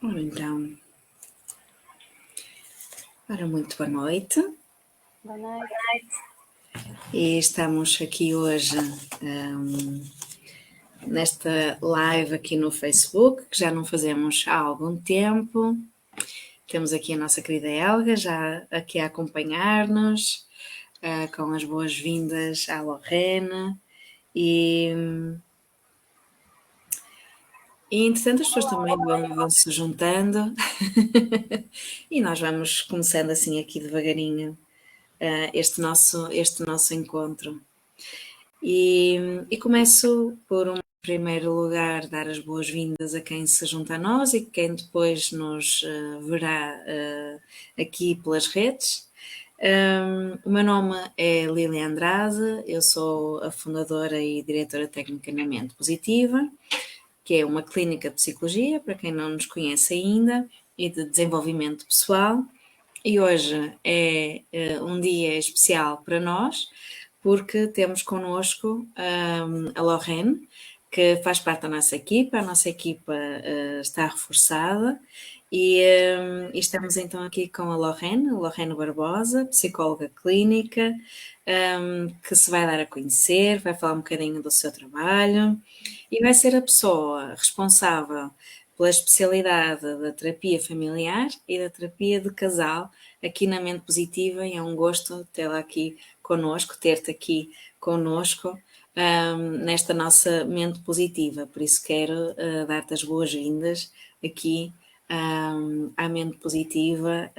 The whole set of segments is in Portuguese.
Ora então, muito boa noite. Boa noite. E estamos aqui hoje nesta live aqui no Facebook, que já não fazemos há algum tempo. Temos aqui a nossa querida Helga já aqui a acompanhar-nos, com as boas-vindas à Lorena. E entretanto as pessoas também vão se juntando e nós vamos começando assim aqui devagarinho este nosso encontro. E começo por, em primeiro lugar, dar as boas-vindas a quem se junta a nós e quem depois nos verá aqui pelas redes. O meu nome é Lília Andrade, eu sou a fundadora e diretora técnica na Mente Positiva, que é uma clínica de psicologia, para quem não nos conhece ainda, e de desenvolvimento pessoal. E hoje é um dia especial para nós, porque temos connosco a Lorraine, que faz parte da nossa equipa. A nossa equipa está reforçada e estamos então aqui com a Lorraine Barbosa, psicóloga clínica, que se vai dar a conhecer, vai falar um bocadinho do seu trabalho e vai ser a pessoa responsável pela especialidade da terapia familiar e da terapia de casal aqui na Mente Positiva, e é um gosto tê-la aqui connosco, ter-te aqui connosco nesta nossa Mente Positiva. Por isso quero dar-te as boas-vindas aqui à Mente Positiva,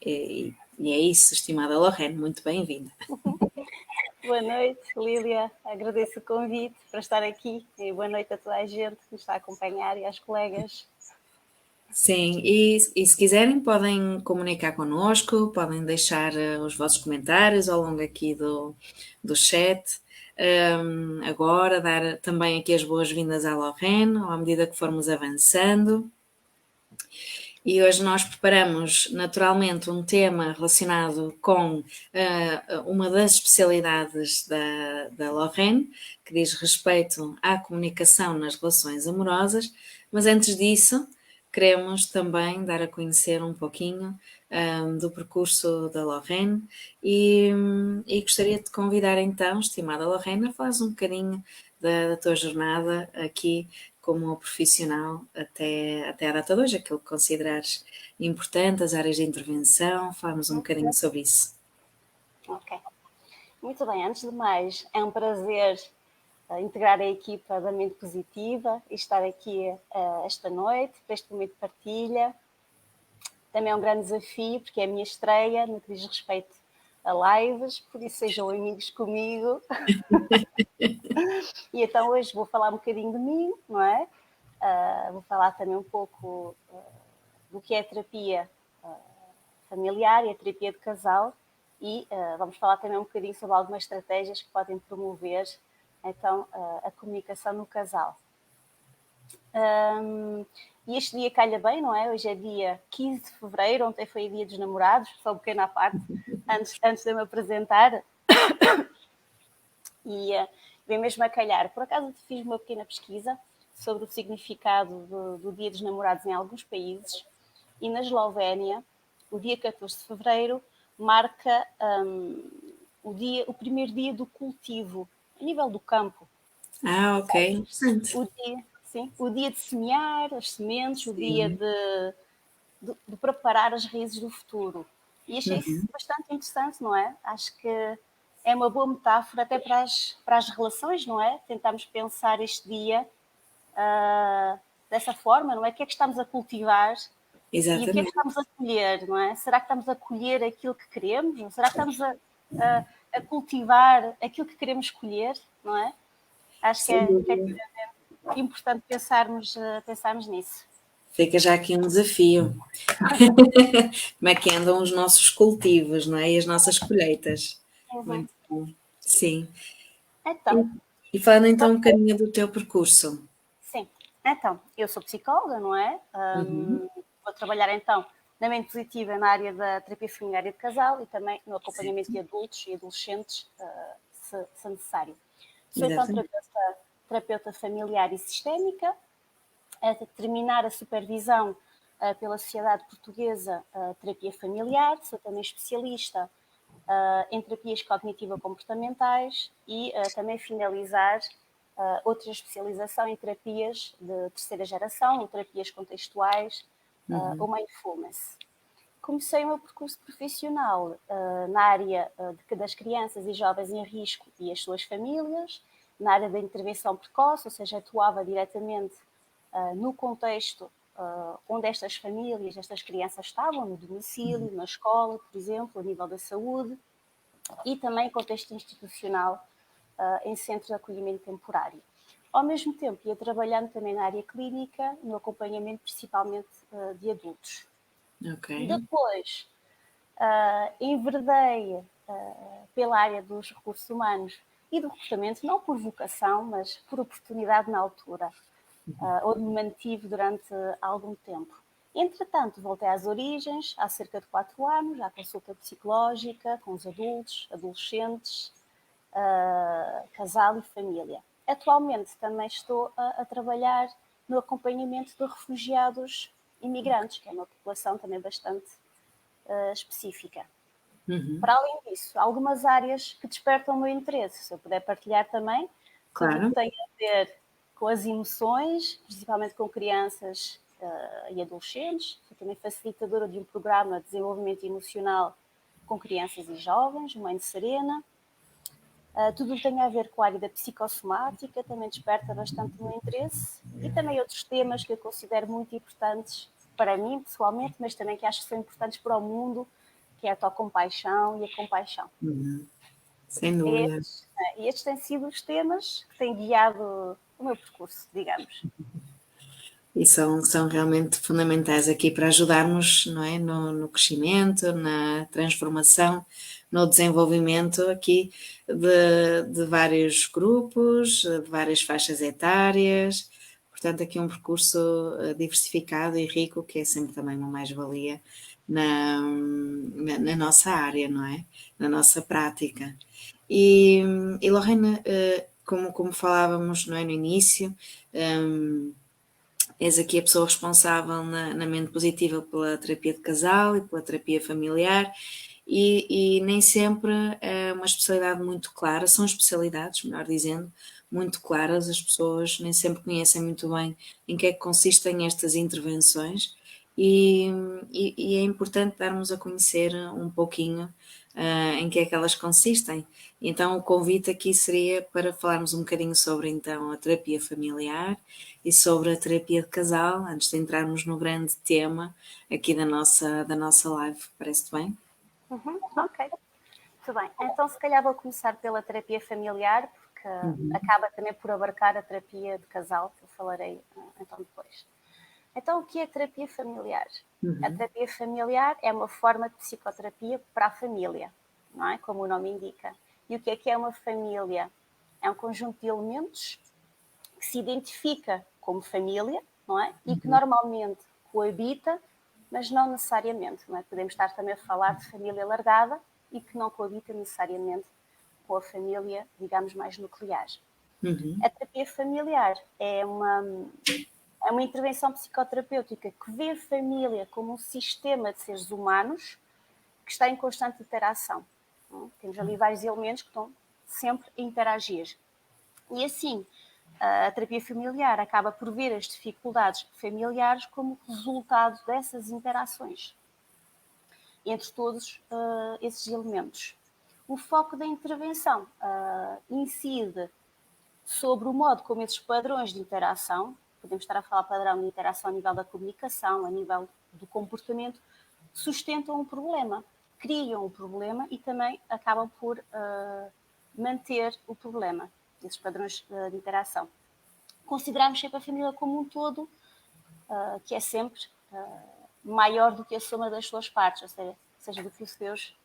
e é isso, estimada Lorraine, muito bem-vinda. Boa noite, Lília. Agradeço o convite para estar aqui e boa noite a toda a gente que nos está a acompanhar e aos colegas. Sim, e se quiserem podem comunicar connosco, podem deixar os vossos comentários ao longo aqui do chat. Agora, dar também aqui as boas-vindas à Lorraine, à medida que formos avançando. E hoje nós preparamos naturalmente um tema relacionado com uma das especialidades da Lorraine, que diz respeito à comunicação nas relações amorosas, mas antes disso queremos também dar a conhecer um pouquinho do percurso da Lorraine e gostaria de te convidar então, estimada Lorraine, a falares um bocadinho da tua jornada aqui como profissional até a data de hoje, aquilo que considerares importante, as áreas de intervenção, falamos um bocadinho sobre isso. Ok. Muito bem, antes de mais, é um prazer integrar a equipa da Mente Positiva e estar aqui esta noite, para este momento de partilha. Também é um grande desafio, porque é a minha estreia no que diz respeito a lives, por isso sejam amigos comigo. E então hoje vou falar um bocadinho de mim, não é? Vou falar também um pouco do que é a terapia familiar e a terapia de casal e vamos falar também um bocadinho sobre algumas estratégias que podem promover então a comunicação no casal. E este dia calha bem, não é? Hoje é dia 15 de fevereiro, ontem foi o dia dos namorados, só um pequeno à parte, antes de eu me apresentar. E vem mesmo a calhar. Por acaso fiz uma pequena pesquisa sobre o significado do Dia dos Namorados em alguns países, e na Eslovénia, o dia 14 de fevereiro marca o primeiro dia do cultivo, a nível do campo. Ah, ok, interessante. O dia de semear as sementes, o dia de preparar as raízes do futuro. E achei isso bastante interessante, não é? Acho que é uma boa metáfora até para as relações, não é? Tentarmos pensar este dia dessa forma, não é? O que é que estamos a cultivar? Exatamente. E o que é que estamos a colher, não é? Será que estamos a colher aquilo que queremos? Ou será que estamos a cultivar aquilo que queremos colher, não é? Acho que é efetivamente importante pensarmos nisso. Fica já aqui um desafio. Como é que andam os nossos cultivos, não é? E as nossas colheitas. Muito bom. Sim. Então, E falando então um bocadinho do teu percurso. sim. Então, eu sou psicóloga, não é? Vou trabalhar então na Mente Positiva na área da terapia familiar e de casal e também no acompanhamento de adultos e adolescentes, se necessário. Sou então Exatamente. terapeuta familiar e sistémica a terminar a supervisão pela Sociedade Portuguesa Terapia Familiar, sou também especialista em terapias cognitivo-comportamentais e também finalizar outra especialização em terapias de terceira geração, ou terapias contextuais ou mindfulness. Comecei o meu percurso profissional na área das crianças e jovens em risco e as suas famílias, na área da intervenção precoce, ou seja, atuava diretamente no contexto onde estas famílias, estas crianças estavam, no domicílio, na escola, por exemplo, a nível da saúde, e também contexto institucional em centros de acolhimento temporário. Ao mesmo tempo, ia trabalhando também na área clínica, no acompanhamento principalmente de adultos. Ok. Depois, enverdei pela área dos recursos humanos e do recrutamento, não por vocação, mas por oportunidade na altura, onde me mantive durante algum tempo. Entretanto, voltei às origens, há cerca de 4 anos, à consulta psicológica com os adultos, adolescentes, casal e família. Atualmente também estou a trabalhar no acompanhamento de refugiados imigrantes, que é uma população também bastante específica. Para além disso, há algumas áreas que despertam o meu interesse, se eu puder partilhar também, tudo o Claro. que tem a ver com as emoções, principalmente com crianças e adolescentes. Sou também facilitadora de um programa de desenvolvimento emocional com crianças e jovens, Mãe de Serena. Tudo o que tem a ver com a área da psicossomática também desperta bastante o meu interesse, e também outros temas que eu considero muito importantes para mim, pessoalmente, mas também que acho que são importantes para o mundo, que é a autocompaixão e a compaixão. Sem dúvida. E estes têm sido os temas que têm guiado o meu percurso, digamos. E são realmente fundamentais aqui para ajudarmos, não é? No crescimento, na transformação, no desenvolvimento aqui de vários grupos, de várias faixas etárias. Portanto, aqui um percurso diversificado e rico, que é sempre também uma mais-valia na nossa área, não é? Na nossa prática. E Lorena, como falávamos, não é, no início, és aqui a pessoa responsável na mente positiva pela terapia de casal e pela terapia familiar, e nem sempre é uma especialidade muito clara, são especialidades, melhor dizendo, muito claras, as pessoas nem sempre conhecem muito bem em que é que consistem estas intervenções, e é importante darmos a conhecer um pouquinho em que é que elas consistem. Então o convite aqui seria para falarmos um bocadinho sobre então a terapia familiar e sobre a terapia de casal, antes de entrarmos no grande tema aqui da nossa live. Parece-te bem? Ok, muito bem. Então, se calhar vou começar pela terapia familiar, porque acaba também por abarcar a terapia de casal, que eu falarei então depois. Então, o que é terapia familiar? A terapia familiar é uma forma de psicoterapia para a família, não é? Como o nome indica. E o que é uma família? É um conjunto de elementos que se identifica como família, não é? E que normalmente coabita, mas não necessariamente, não é? Podemos estar também a falar de família alargada e que não coabita necessariamente com a família, digamos, mais nuclear. A terapia familiar é uma intervenção psicoterapêutica que vê a família como um sistema de seres humanos que está em constante interação. Temos ali vários elementos que estão sempre a interagir. E assim, a terapia familiar acaba por ver as dificuldades familiares como resultado dessas interações entre todos esses elementos. O foco da intervenção incide sobre o modo como esses padrões de interação, podemos estar a falar padrão de interação a nível da comunicação, a nível do comportamento, sustentam um problema, criam o problema e também acabam por manter o problema, esses padrões de interação. Consideramos sempre a família como um todo, que é sempre maior do que a soma das suas partes, ou seja do que os seus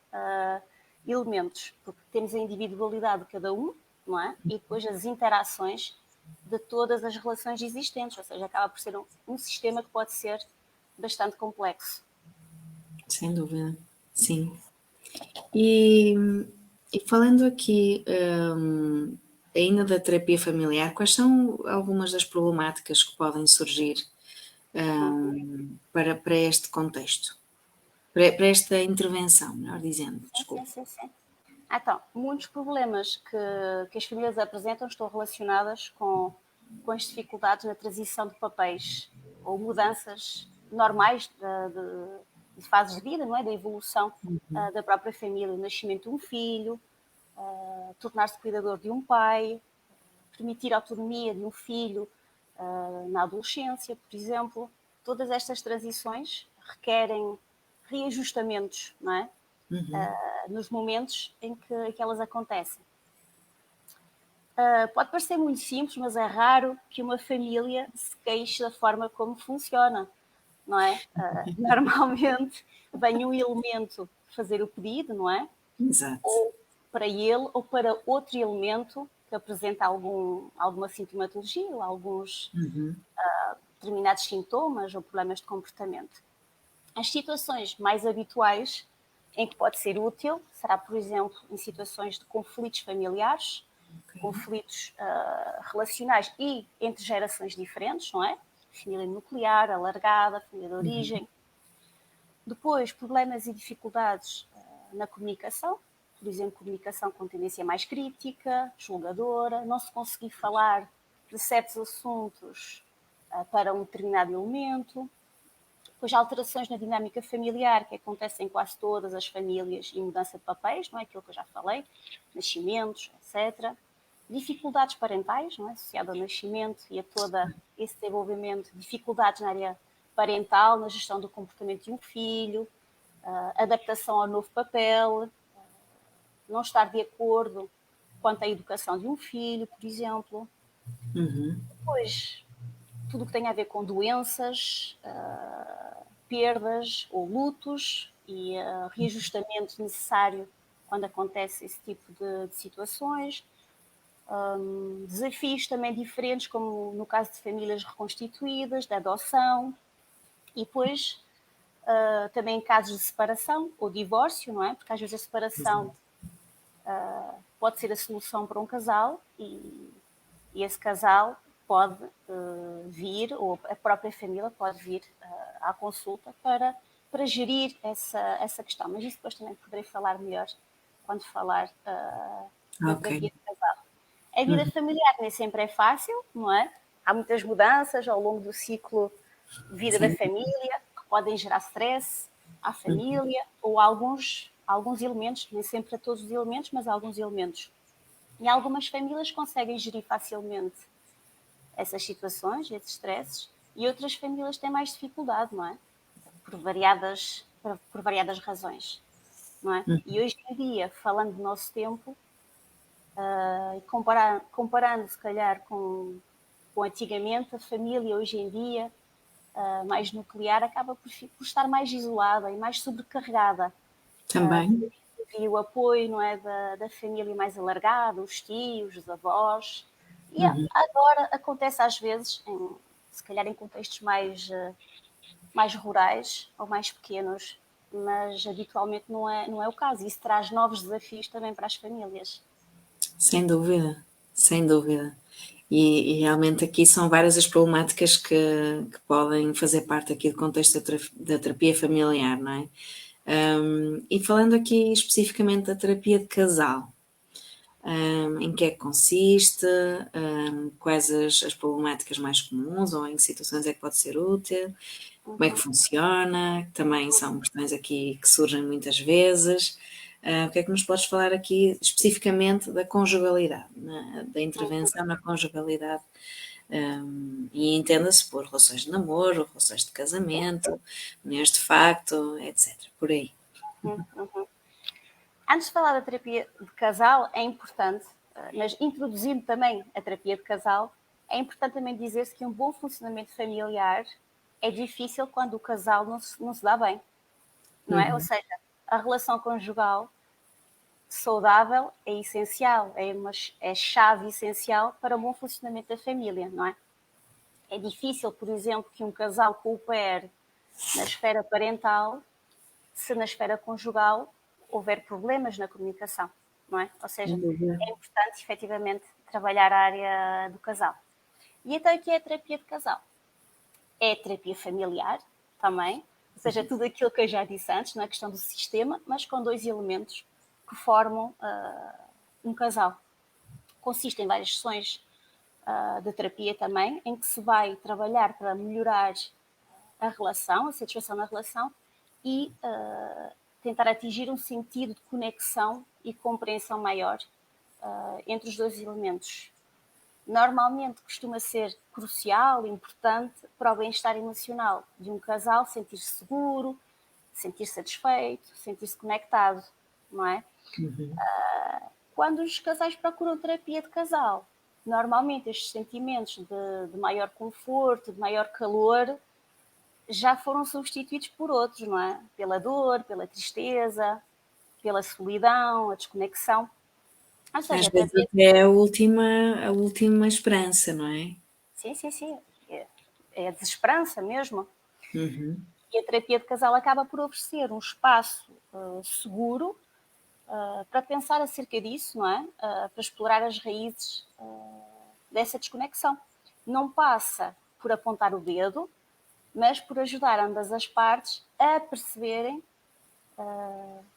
elementos, porque temos a individualidade de cada um, não é? E depois as interações de todas as relações existentes, ou seja, acaba por ser um sistema que pode ser bastante complexo. Sem dúvida, sim. E falando aqui ainda da terapia familiar, quais são algumas das problemáticas que podem surgir para este contexto? Para esta intervenção, melhor dizendo, Sim, desculpa. sim, sim. Então, muitos problemas que as famílias apresentam estão relacionadas com as dificuldades na transição de papéis ou mudanças normais de fases de vida, não é? Da evolução da própria família, o nascimento de um filho, tornar-se cuidador de um pai, permitir a autonomia de um filho na adolescência, por exemplo. Todas estas transições requerem reajustamentos, não é? Nos momentos em que elas acontecem. Pode parecer muito simples, mas é raro que uma família se queixe da forma como funciona, não é? Normalmente vem um elemento fazer o pedido, não é? Exato. Ou para ele ou para outro elemento que apresenta alguma sintomatologia ou alguns determinados sintomas ou problemas de comportamento. As situações mais habituais em que pode ser útil será, por exemplo, em situações de conflitos familiares, conflitos relacionais e entre gerações diferentes, não é? Família nuclear, alargada, família de origem. Depois, problemas e dificuldades na comunicação, por exemplo, comunicação com tendência mais crítica, julgadora, não se conseguir falar de certos assuntos para um determinado elemento. Depois, alterações na dinâmica familiar, que acontecem em quase todas as famílias, e mudança de papéis, não é? Aquilo que eu já falei, nascimentos, etc. Dificuldades parentais, não é? Associado ao nascimento e a todo esse desenvolvimento, dificuldades na área parental, na gestão do comportamento de um filho, adaptação ao novo papel, não estar de acordo quanto à educação de um filho, por exemplo. Depois, tudo o que tem a ver com doenças, perdas ou lutos e reajustamento necessário quando acontece esse tipo de situações. Desafios também diferentes, como no caso de famílias reconstituídas, da adoção, e depois também em casos de separação ou divórcio, não é? Porque às vezes a separação pode ser a solução para um casal e esse casal pode vir, ou a própria família pode vir à consulta para gerir essa questão. Mas isso depois também poderei falar melhor quando falar da terapia Ok. de casal. A vida familiar nem sempre é fácil, não é? Há muitas mudanças ao longo do ciclo de vida da Sim. família que podem gerar stress à família ou alguns elementos, nem sempre a todos os elementos, mas a alguns elementos. E algumas famílias conseguem gerir facilmente essas situações, esses stresses, e outras famílias têm mais dificuldade, não é? Por variadas razões, não é? E hoje em dia, falando do nosso tempo, comparando se calhar com antigamente, a família hoje em dia, mais nuclear, acaba por estar mais isolada e mais sobrecarregada. Também. E o apoio, não é, da família mais alargada, os tios, os avós. E agora acontece às vezes, se calhar em contextos mais rurais ou mais pequenos, mas habitualmente não é o caso. Isso traz novos desafios também para as famílias. Sem dúvida, sem dúvida. E realmente aqui são várias as problemáticas que podem fazer parte aqui do contexto da terapia familiar, não é? E falando aqui especificamente da terapia de casal, em que é que consiste, quais as problemáticas mais comuns ou em que situações é que pode ser útil, como é que funciona, também são questões aqui que surgem muitas vezes. O que é que nos podes falar aqui especificamente da conjugalidade, da intervenção na conjugalidade? E entenda-se por relações de namoro, relações de casamento, uniões de facto, etc. Por aí. Antes de falar da terapia de casal, é importante, mas introduzindo também a terapia de casal, é importante também dizer-se que um bom funcionamento familiar é difícil quando o casal não se dá bem, não é? Ou seja, a relação conjugal saudável é essencial, é chave essencial para o bom funcionamento da família, não é? É difícil, por exemplo, que um casal coopere na esfera parental se na esfera conjugal houver problemas na comunicação. não é? Ou seja, Sem dúvida. é importante efetivamente trabalhar a área do casal. E então aqui é a terapia de casal. É a terapia familiar também, ou seja, tudo aquilo que eu já disse antes, na questão do sistema, mas com dois elementos que formam um casal. Consiste em várias sessões de terapia também, em que se vai trabalhar para melhorar a relação, a satisfação na relação e tentar atingir um sentido de conexão e compreensão maior entre os dois elementos. Normalmente costuma ser crucial, importante para o bem-estar emocional de um casal sentir-se seguro, sentir-se satisfeito, sentir-se conectado, não é? Quando os casais procuram terapia de casal, normalmente estes sentimentos de maior conforto, de maior calor, já foram substituídos por outros, não é? Pela dor, pela tristeza, pela solidão, a desconexão. Ou seja, Às a vezes terapia. até é a última esperança, não é? Sim, sim, sim. É a desesperança mesmo. Uhum. E a terapia de casal acaba por oferecer um espaço seguro para pensar acerca disso, não é? Para explorar as raízes dessa desconexão. Não passa por apontar o dedo, mas por ajudar ambas as partes a perceberem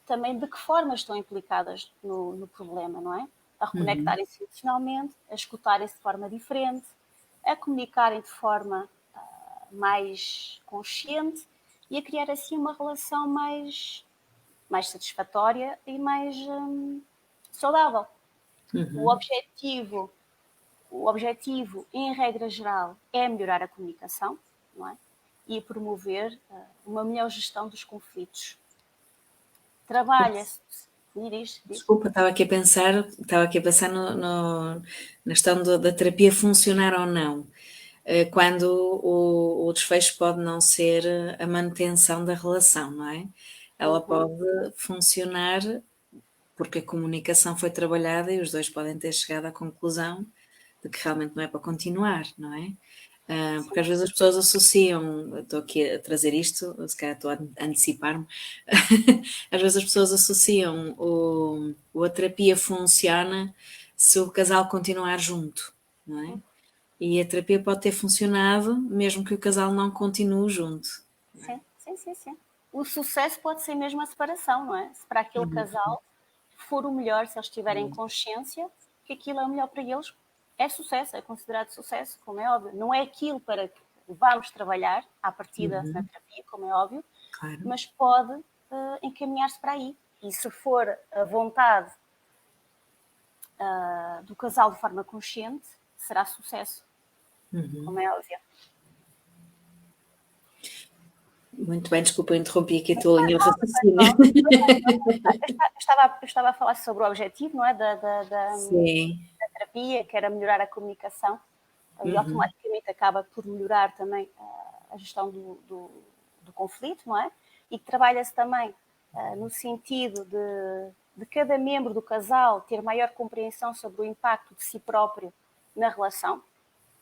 também de que forma estão implicadas no problema, não é? A Uhum. reconectarem-se emocionalmente, a escutarem-se de forma diferente, a comunicarem de forma mais consciente e a criar assim uma relação mais satisfatória e mais saudável. O Uhum. objetivo, o objetivo, em regra geral, é melhorar a comunicação, não é? E promover uma melhor gestão dos conflitos. Trabalha-se. Diz. Desculpa, estava aqui a pensar na questão da terapia funcionar ou não. Quando o desfecho pode não ser a manutenção da relação, não é? Ela Uhum. pode funcionar porque a comunicação foi trabalhada e os dois podem ter chegado à conclusão de que realmente não é para continuar, não é? Porque às vezes as pessoas associam, estou aqui a trazer isto, se calhar estou a antecipar-me, às vezes as pessoas associam a terapia funciona se o casal continuar junto, não é? E a terapia pode ter funcionado mesmo que o casal não continue junto. Sim, sim, sim, sim. O sucesso pode ser mesmo a separação, não é? Se para aquele casal for o melhor, se eles tiverem consciência que aquilo é o melhor para eles, é sucesso, é considerado sucesso, como é óbvio. Não é aquilo para que vamos trabalhar à partida na terapia, como é óbvio, Claro. mas pode encaminhar-se para aí. E se for a vontade do casal de forma consciente, será sucesso, como é óbvio. Muito bem, desculpa, eu interrompi aqui a tua linha de raciocínio. Não, eu estava a falar sobre o objetivo, não é? Da Sim. terapia, que era melhorar a comunicação, e automaticamente acaba por melhorar também a gestão do conflito, não é? E que trabalha-se também no sentido de cada membro do casal ter maior compreensão sobre o impacto de si próprio na relação,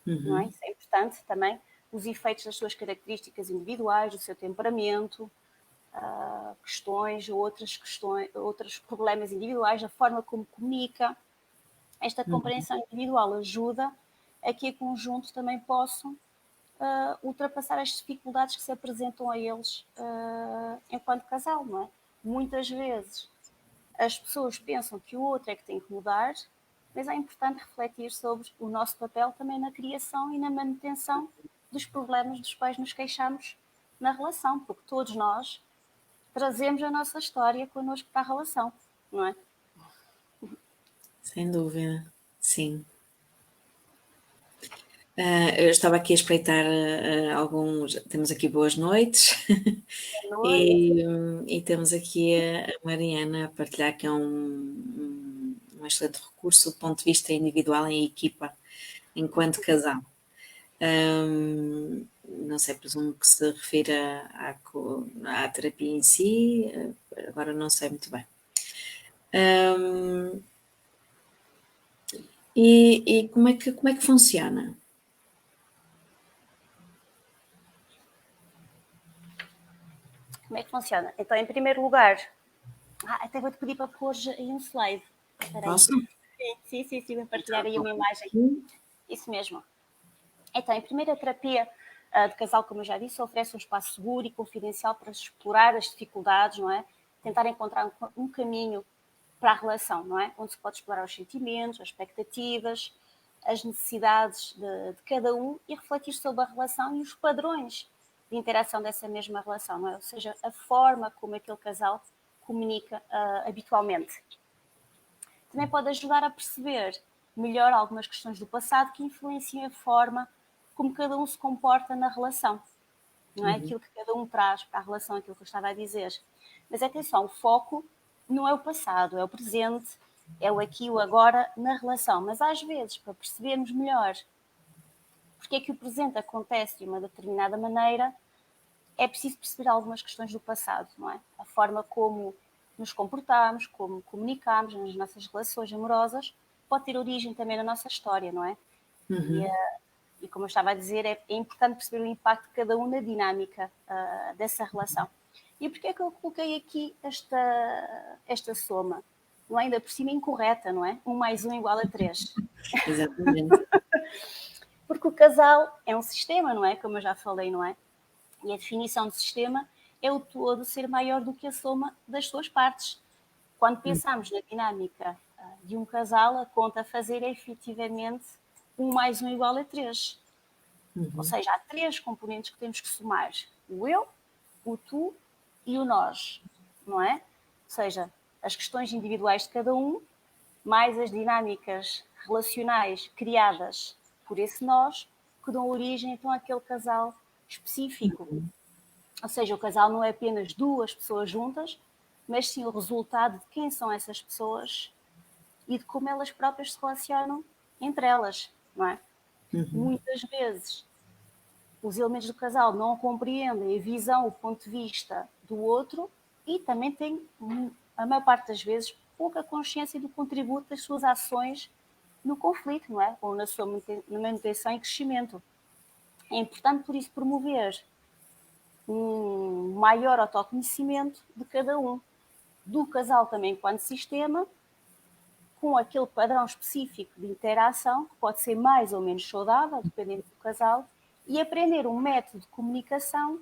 não é? Isso é importante também, os efeitos das suas características individuais, do seu temperamento, outros problemas individuais, a forma como comunica. Esta compreensão individual ajuda a que em conjunto também possam ultrapassar as dificuldades que se apresentam a eles enquanto casal, não é? Muitas vezes as pessoas pensam que o outro é que tem que mudar, mas é importante refletir sobre o nosso papel também na criação e na manutenção dos problemas dos quais nos queixamos na relação, porque todos nós trazemos a nossa história connosco para a relação, não é? Sem dúvida, sim. Eu estava aqui a espreitar alguns. Temos aqui boas noites Boa noite. e temos aqui a Mariana a partilhar que é um excelente recurso do ponto de vista individual em equipa, enquanto casal. Não sei, presumo que se refira à terapia em si, agora não sei muito bem. Um, e como é que funciona? Como é que funciona? Então, em primeiro lugar, até vou-te pedir para pôr aí um slide. Espera aí. Posso? Sim, vou partilhar aí uma imagem. Isso mesmo. Então, em primeira terapia de casal, como eu já disse, oferece um espaço seguro e confidencial para explorar as dificuldades, não é? Tentar encontrar um caminho para a relação, não é? Onde se pode explorar os sentimentos, as expectativas, as necessidades de cada um e refletir sobre a relação e os padrões de interação dessa mesma relação, não é? Ou seja, a forma como aquele casal comunica habitualmente. Também pode ajudar a perceber melhor algumas questões do passado que influenciam a forma como cada um se comporta na relação. Não é aquilo que cada um traz para a relação, aquilo que eu estava a dizer. Mas atenção, o foco não é o passado, é o presente, é o aqui e o agora na relação. Mas às vezes, para percebermos melhor porque é que o presente acontece de uma determinada maneira, é preciso perceber algumas questões do passado, não é? A forma como nos comportamos, como comunicamos nas nossas relações amorosas, pode ter origem também na nossa história, não é? E como eu estava a dizer, é importante perceber o impacto de cada um na dinâmica dessa relação. E porquê é que eu coloquei aqui esta soma? Não é? Ainda por cima incorreta, não é? 1 mais 1 igual a 3. Exatamente. Porque o casal é um sistema, não é? Como eu já falei, não é? E a definição de sistema é o todo ser maior do que a soma das suas partes. Quando pensamos na dinâmica de um casal, a conta a fazer é efetivamente 1 mais 1 igual a 3. Ou seja, há 3 componentes que temos que somar: o eu, o tu e o nós, não é? Ou seja, as questões individuais de cada um, mais as dinâmicas relacionais criadas por esse nós, que dão origem então àquele casal específico. Ou seja, o casal não é apenas 2 pessoas juntas, mas sim o resultado de quem são essas pessoas e de como elas próprias se relacionam entre elas, não é? Muitas vezes os elementos do casal não compreendem a visão, o ponto de vista do outro e também têm, a maior parte das vezes, pouca consciência do contributo das suas ações no conflito, não é? Ou na sua manutenção e crescimento. É importante, por isso, promover um maior autoconhecimento de cada um, do casal também enquanto sistema, com aquele padrão específico de interação, que pode ser mais ou menos saudável, dependendo do casal, e aprender um método de comunicação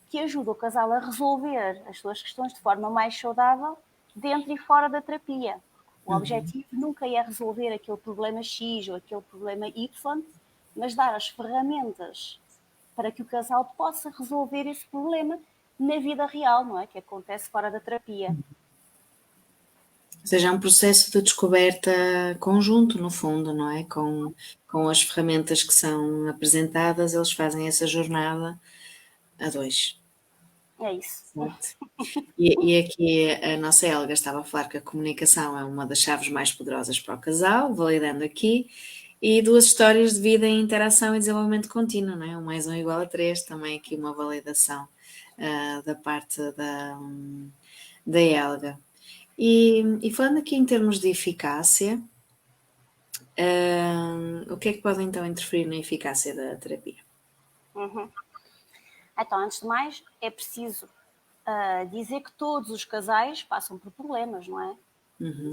que ajuda o casal a resolver as suas questões de forma mais saudável, dentro e fora da terapia. O objetivo nunca é resolver aquele problema X ou aquele problema Y, mas dar as ferramentas para que o casal possa resolver esse problema na vida real, não é? Que acontece fora da terapia. Ou seja, é um processo de descoberta conjunto, no fundo, não é? Com as ferramentas que são apresentadas, eles fazem essa jornada a 2. É isso. Certo? E aqui a nossa Helga estava a falar que a comunicação é uma das chaves mais poderosas para o casal, validando aqui, e 2 histórias de vida em interação e desenvolvimento contínuo, não é? 1 mais 1 igual a 3, também aqui uma validação da parte da Helga. E falando aqui em termos de eficácia, o que é que pode então interferir na eficácia da terapia? Então, antes de mais, é preciso dizer que todos os casais passam por problemas, não é?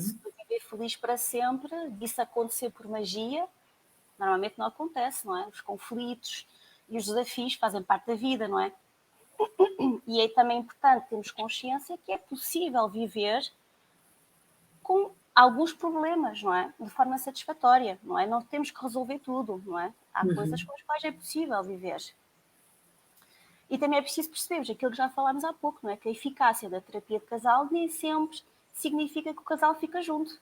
Se tu viver feliz para sempre, disso acontecer por magia, normalmente não acontece, não é? Os conflitos e os desafios fazem parte da vida, não é? E é também importante termos consciência que é possível viver com alguns problemas, não é? De forma satisfatória, não é? Não temos que resolver tudo, não é? Há coisas com as quais é possível viver. E também é preciso percebermos aquilo que já falámos há pouco, não é? Que a eficácia da terapia de casal nem sempre significa que o casal fica junto,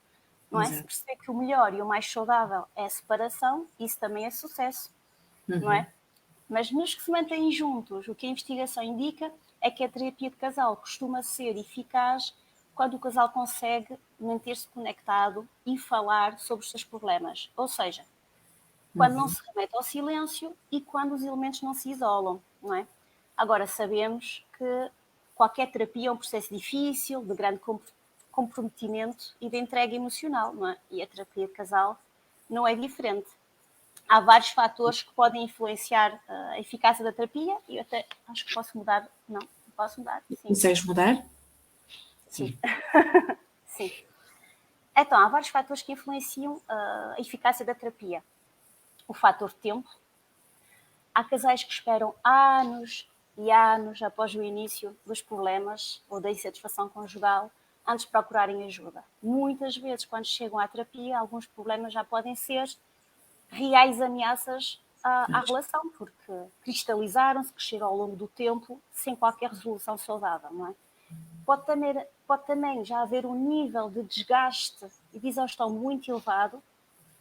não é? Se Exato. perceber que o melhor e o mais saudável é a separação, isso também é sucesso, não é? Mas nos que se mantêm juntos, o que a investigação indica é que a terapia de casal costuma ser eficaz quando o casal consegue manter-se conectado e falar sobre os seus problemas. Ou seja, quando não se remete ao silêncio e quando os elementos não se isolam, não é? Agora, sabemos que qualquer terapia é um processo difícil, de grande comprometimento e de entrega emocional, não é? E a terapia de casal não é diferente. Há vários fatores que podem influenciar a eficácia da terapia e eu até acho que posso mudar. Não posso mudar? Sim. Consegues mudar? Sim. Sim. Então, há vários fatores que influenciam a eficácia da terapia. O fator tempo. Há casais que esperam anos e anos após o início dos problemas ou da insatisfação conjugal antes de procurarem ajuda. Muitas vezes, quando chegam à terapia, alguns problemas já podem ser reais ameaças à relação, porque cristalizaram-se, cresceram ao longo do tempo sem qualquer resolução saudável, não é? Pode também já haver um nível de desgaste e de exaustão muito elevado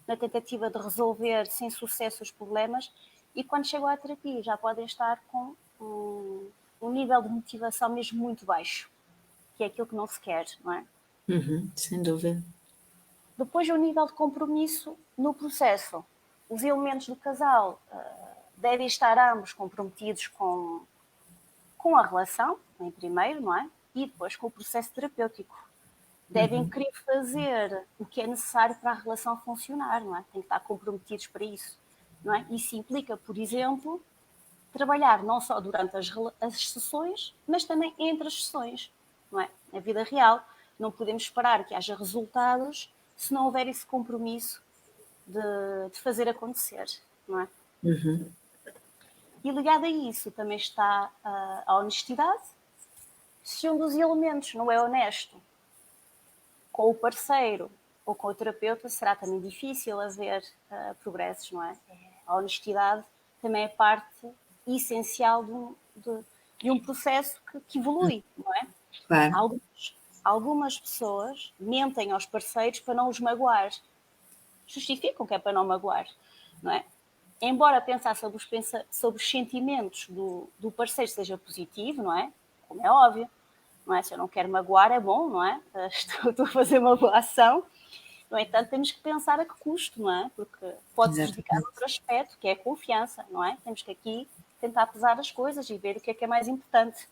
na tentativa de resolver sem sucesso os problemas, e quando chegam à terapia já podem estar com um nível de motivação mesmo muito baixo, que é aquilo que não se quer, não é? Sem dúvida. Depois, o nível de compromisso no processo. Os elementos do casal devem estar ambos comprometidos com a relação, em primeiro, não é? E depois com o processo terapêutico. Devem querer fazer o que é necessário para a relação funcionar, não é? Têm que estar comprometidos para isso, não é? Isso implica, por exemplo, trabalhar não só durante as sessões, mas também entre as sessões, não é? Na vida real, não podemos esperar que haja resultados se não houver esse compromisso de fazer acontecer, não é? E ligado a isso também está a honestidade. Se um dos elementos não é honesto com o parceiro ou com o terapeuta, será também difícil haver progressos, não é? A honestidade também é parte essencial de um processo que evolui, não é? Claro. Algumas pessoas mentem aos parceiros para não os magoar. Justificam que é para não magoar, não é? Embora pensar sobre os sentimentos do parceiro seja positivo, não é? Como é óbvio, não é? Se eu não quero magoar, é bom, não é? Estou a fazer uma boa ação. No entanto, temos que pensar a que custo, não é? Porque pode prejudicar Exatamente. outro aspecto, que é a confiança, não é? Temos que aqui tentar pesar as coisas e ver o que é mais importante,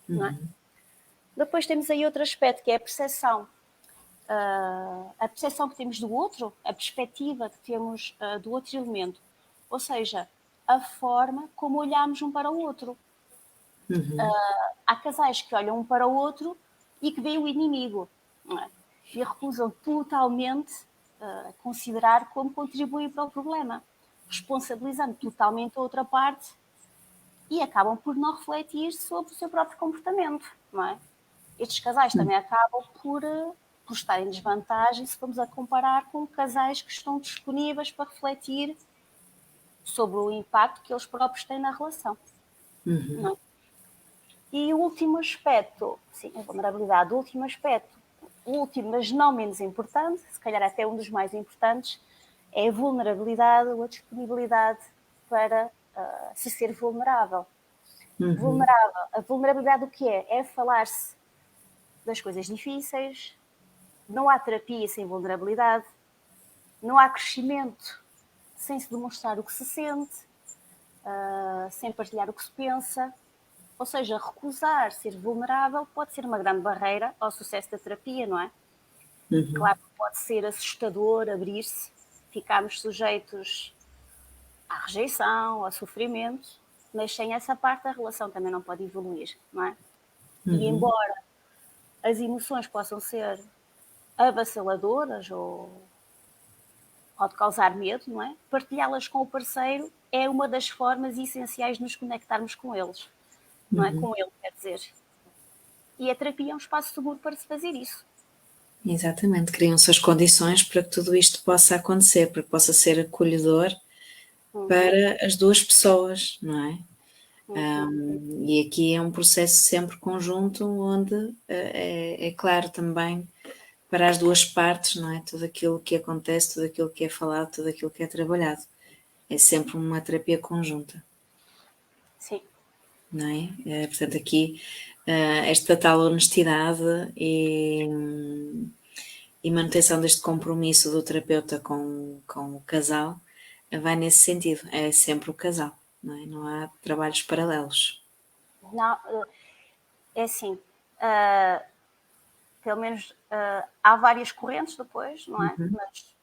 não é? Depois temos aí outro aspecto, que é a percepção. A percepção que temos do outro, a perspectiva que temos do outro elemento. Ou seja, a forma como olhamos um para o outro. Há casais que olham um para o outro e que veem o inimigo, não é? E recusam totalmente considerar como contribuem para o problema, responsabilizando totalmente a outra parte e acabam por não refletir sobre o seu próprio comportamento, não é? Estes casais também acabam por estar em desvantagem se formos a comparar com casais que estão disponíveis para refletir sobre o impacto que eles próprios têm na relação, não é? E o último aspecto, sim, a vulnerabilidade, o último aspecto, o último, mas não menos importante, se calhar até um dos mais importantes, é a vulnerabilidade ou a disponibilidade para se ser vulnerável. Vulnerável. A vulnerabilidade o que é? É falar-se das coisas difíceis, não há terapia sem vulnerabilidade, não há crescimento sem se demonstrar o que se sente, sem partilhar o que se pensa. Ou seja, recusar ser vulnerável pode ser uma grande barreira ao sucesso da terapia, não é? Claro que pode ser assustador abrir-se, ficarmos sujeitos à rejeição, ao sofrimento, mas sem essa parte a relação também não pode evoluir, não é? E embora as emoções possam ser avassaladoras ou pode causar medo, não é? Partilhá-las com o parceiro é uma das formas essenciais de nos conectarmos com eles, não é? Com ele, quer dizer. E a terapia é um espaço seguro para se fazer isso. Exatamente, criam-se as condições para que tudo isto possa acontecer, para que possa ser acolhedor para as duas pessoas, não é? E aqui é um processo sempre conjunto, onde é claro também para as duas partes, não é? Tudo aquilo que acontece, tudo aquilo que é falado, tudo aquilo que é trabalhado. É sempre uma terapia conjunta. Sim. Não é? Portanto, aqui esta tal honestidade e manutenção deste compromisso do terapeuta com o casal vai nesse sentido. É sempre o casal, não é? Não há trabalhos paralelos. Não, é assim, pelo menos há várias correntes depois, não é? Mas,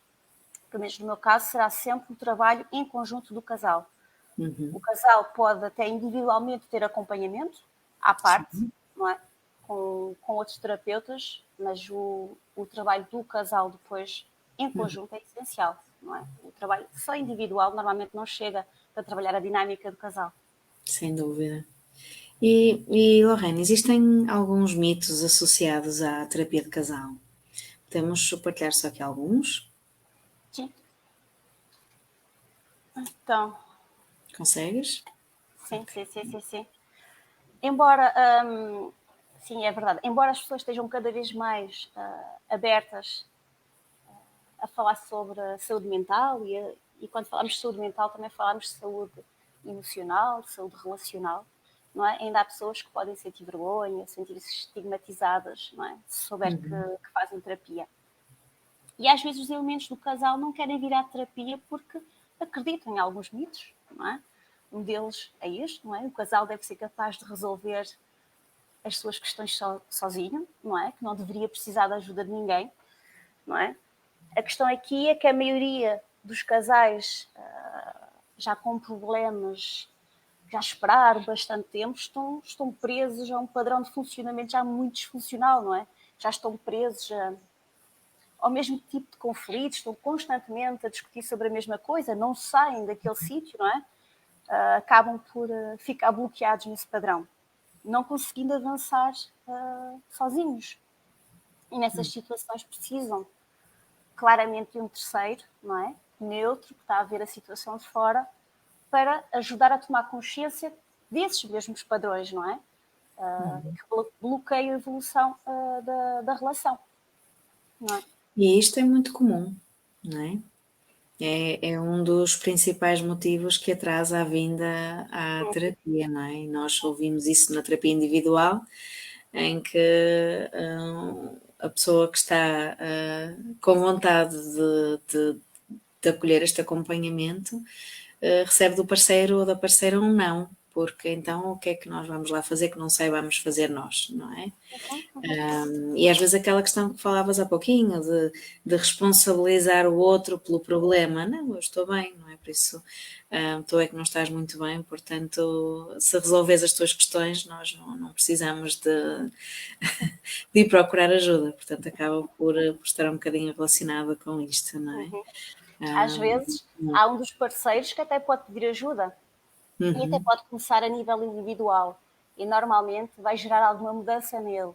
pelo menos no meu caso, será sempre o trabalho em conjunto do casal. O casal pode até individualmente ter acompanhamento à parte, não é? com outros terapeutas, mas o trabalho do casal depois, em conjunto, é essencial, não é? O trabalho só individual normalmente não chega para trabalhar a dinâmica do casal. Sem dúvida. E Lorraine, existem alguns mitos associados à terapia de casal. Podemos partilhar só aqui alguns? Sim. Então, Consegues? sim. Embora, sim, é verdade, embora as pessoas estejam cada vez mais abertas a falar sobre a saúde mental e quando falamos de saúde mental também falamos de saúde emocional, de saúde relacional, não é? Ainda há pessoas que podem sentir vergonha, sentir-se estigmatizadas, não é? Se souber que fazem terapia. E às vezes os elementos do casal não querem vir à terapia porque acreditam em alguns mitos, não é? Um deles é este, não é? O casal deve ser capaz de resolver as suas questões sozinho, não é? Que não deveria precisar da ajuda de ninguém, não é? A questão aqui é que a maioria dos casais já com problemas, já esperaram bastante tempo, estão presos a um padrão de funcionamento já muito disfuncional, não é? Já estão presos ao mesmo tipo de conflitos, estão constantemente a discutir sobre a mesma coisa, não saem daquele sítio, não é? Acabam por ficar bloqueados nesse padrão, não conseguindo avançar sozinhos. E nessas situações precisam claramente de um terceiro, não é? Neutro, que está a ver a situação de fora, para ajudar a tomar consciência desses mesmos padrões, não é? Que bloqueiam a evolução da relação, não é? E isto é muito comum, não é? É um dos principais motivos que atrasa a vinda à terapia, não é? E nós ouvimos isso na terapia individual, em que a pessoa que está com vontade de acolher este acompanhamento recebe do parceiro ou da parceira um não, porque então o que é que nós vamos lá fazer que não saibamos fazer nós, não é? E às vezes aquela questão que falavas há pouquinho de responsabilizar o outro pelo problema, não, eu estou bem, não é? Por isso tu é que não estás muito bem, portanto, se resolves as tuas questões, nós não precisamos de ir procurar ajuda, portanto, acaba por estar um bocadinho relacionada com isto, não é? Às vezes há um dos parceiros que até pode pedir ajuda e até pode começar a nível individual e normalmente vai gerar alguma mudança nele.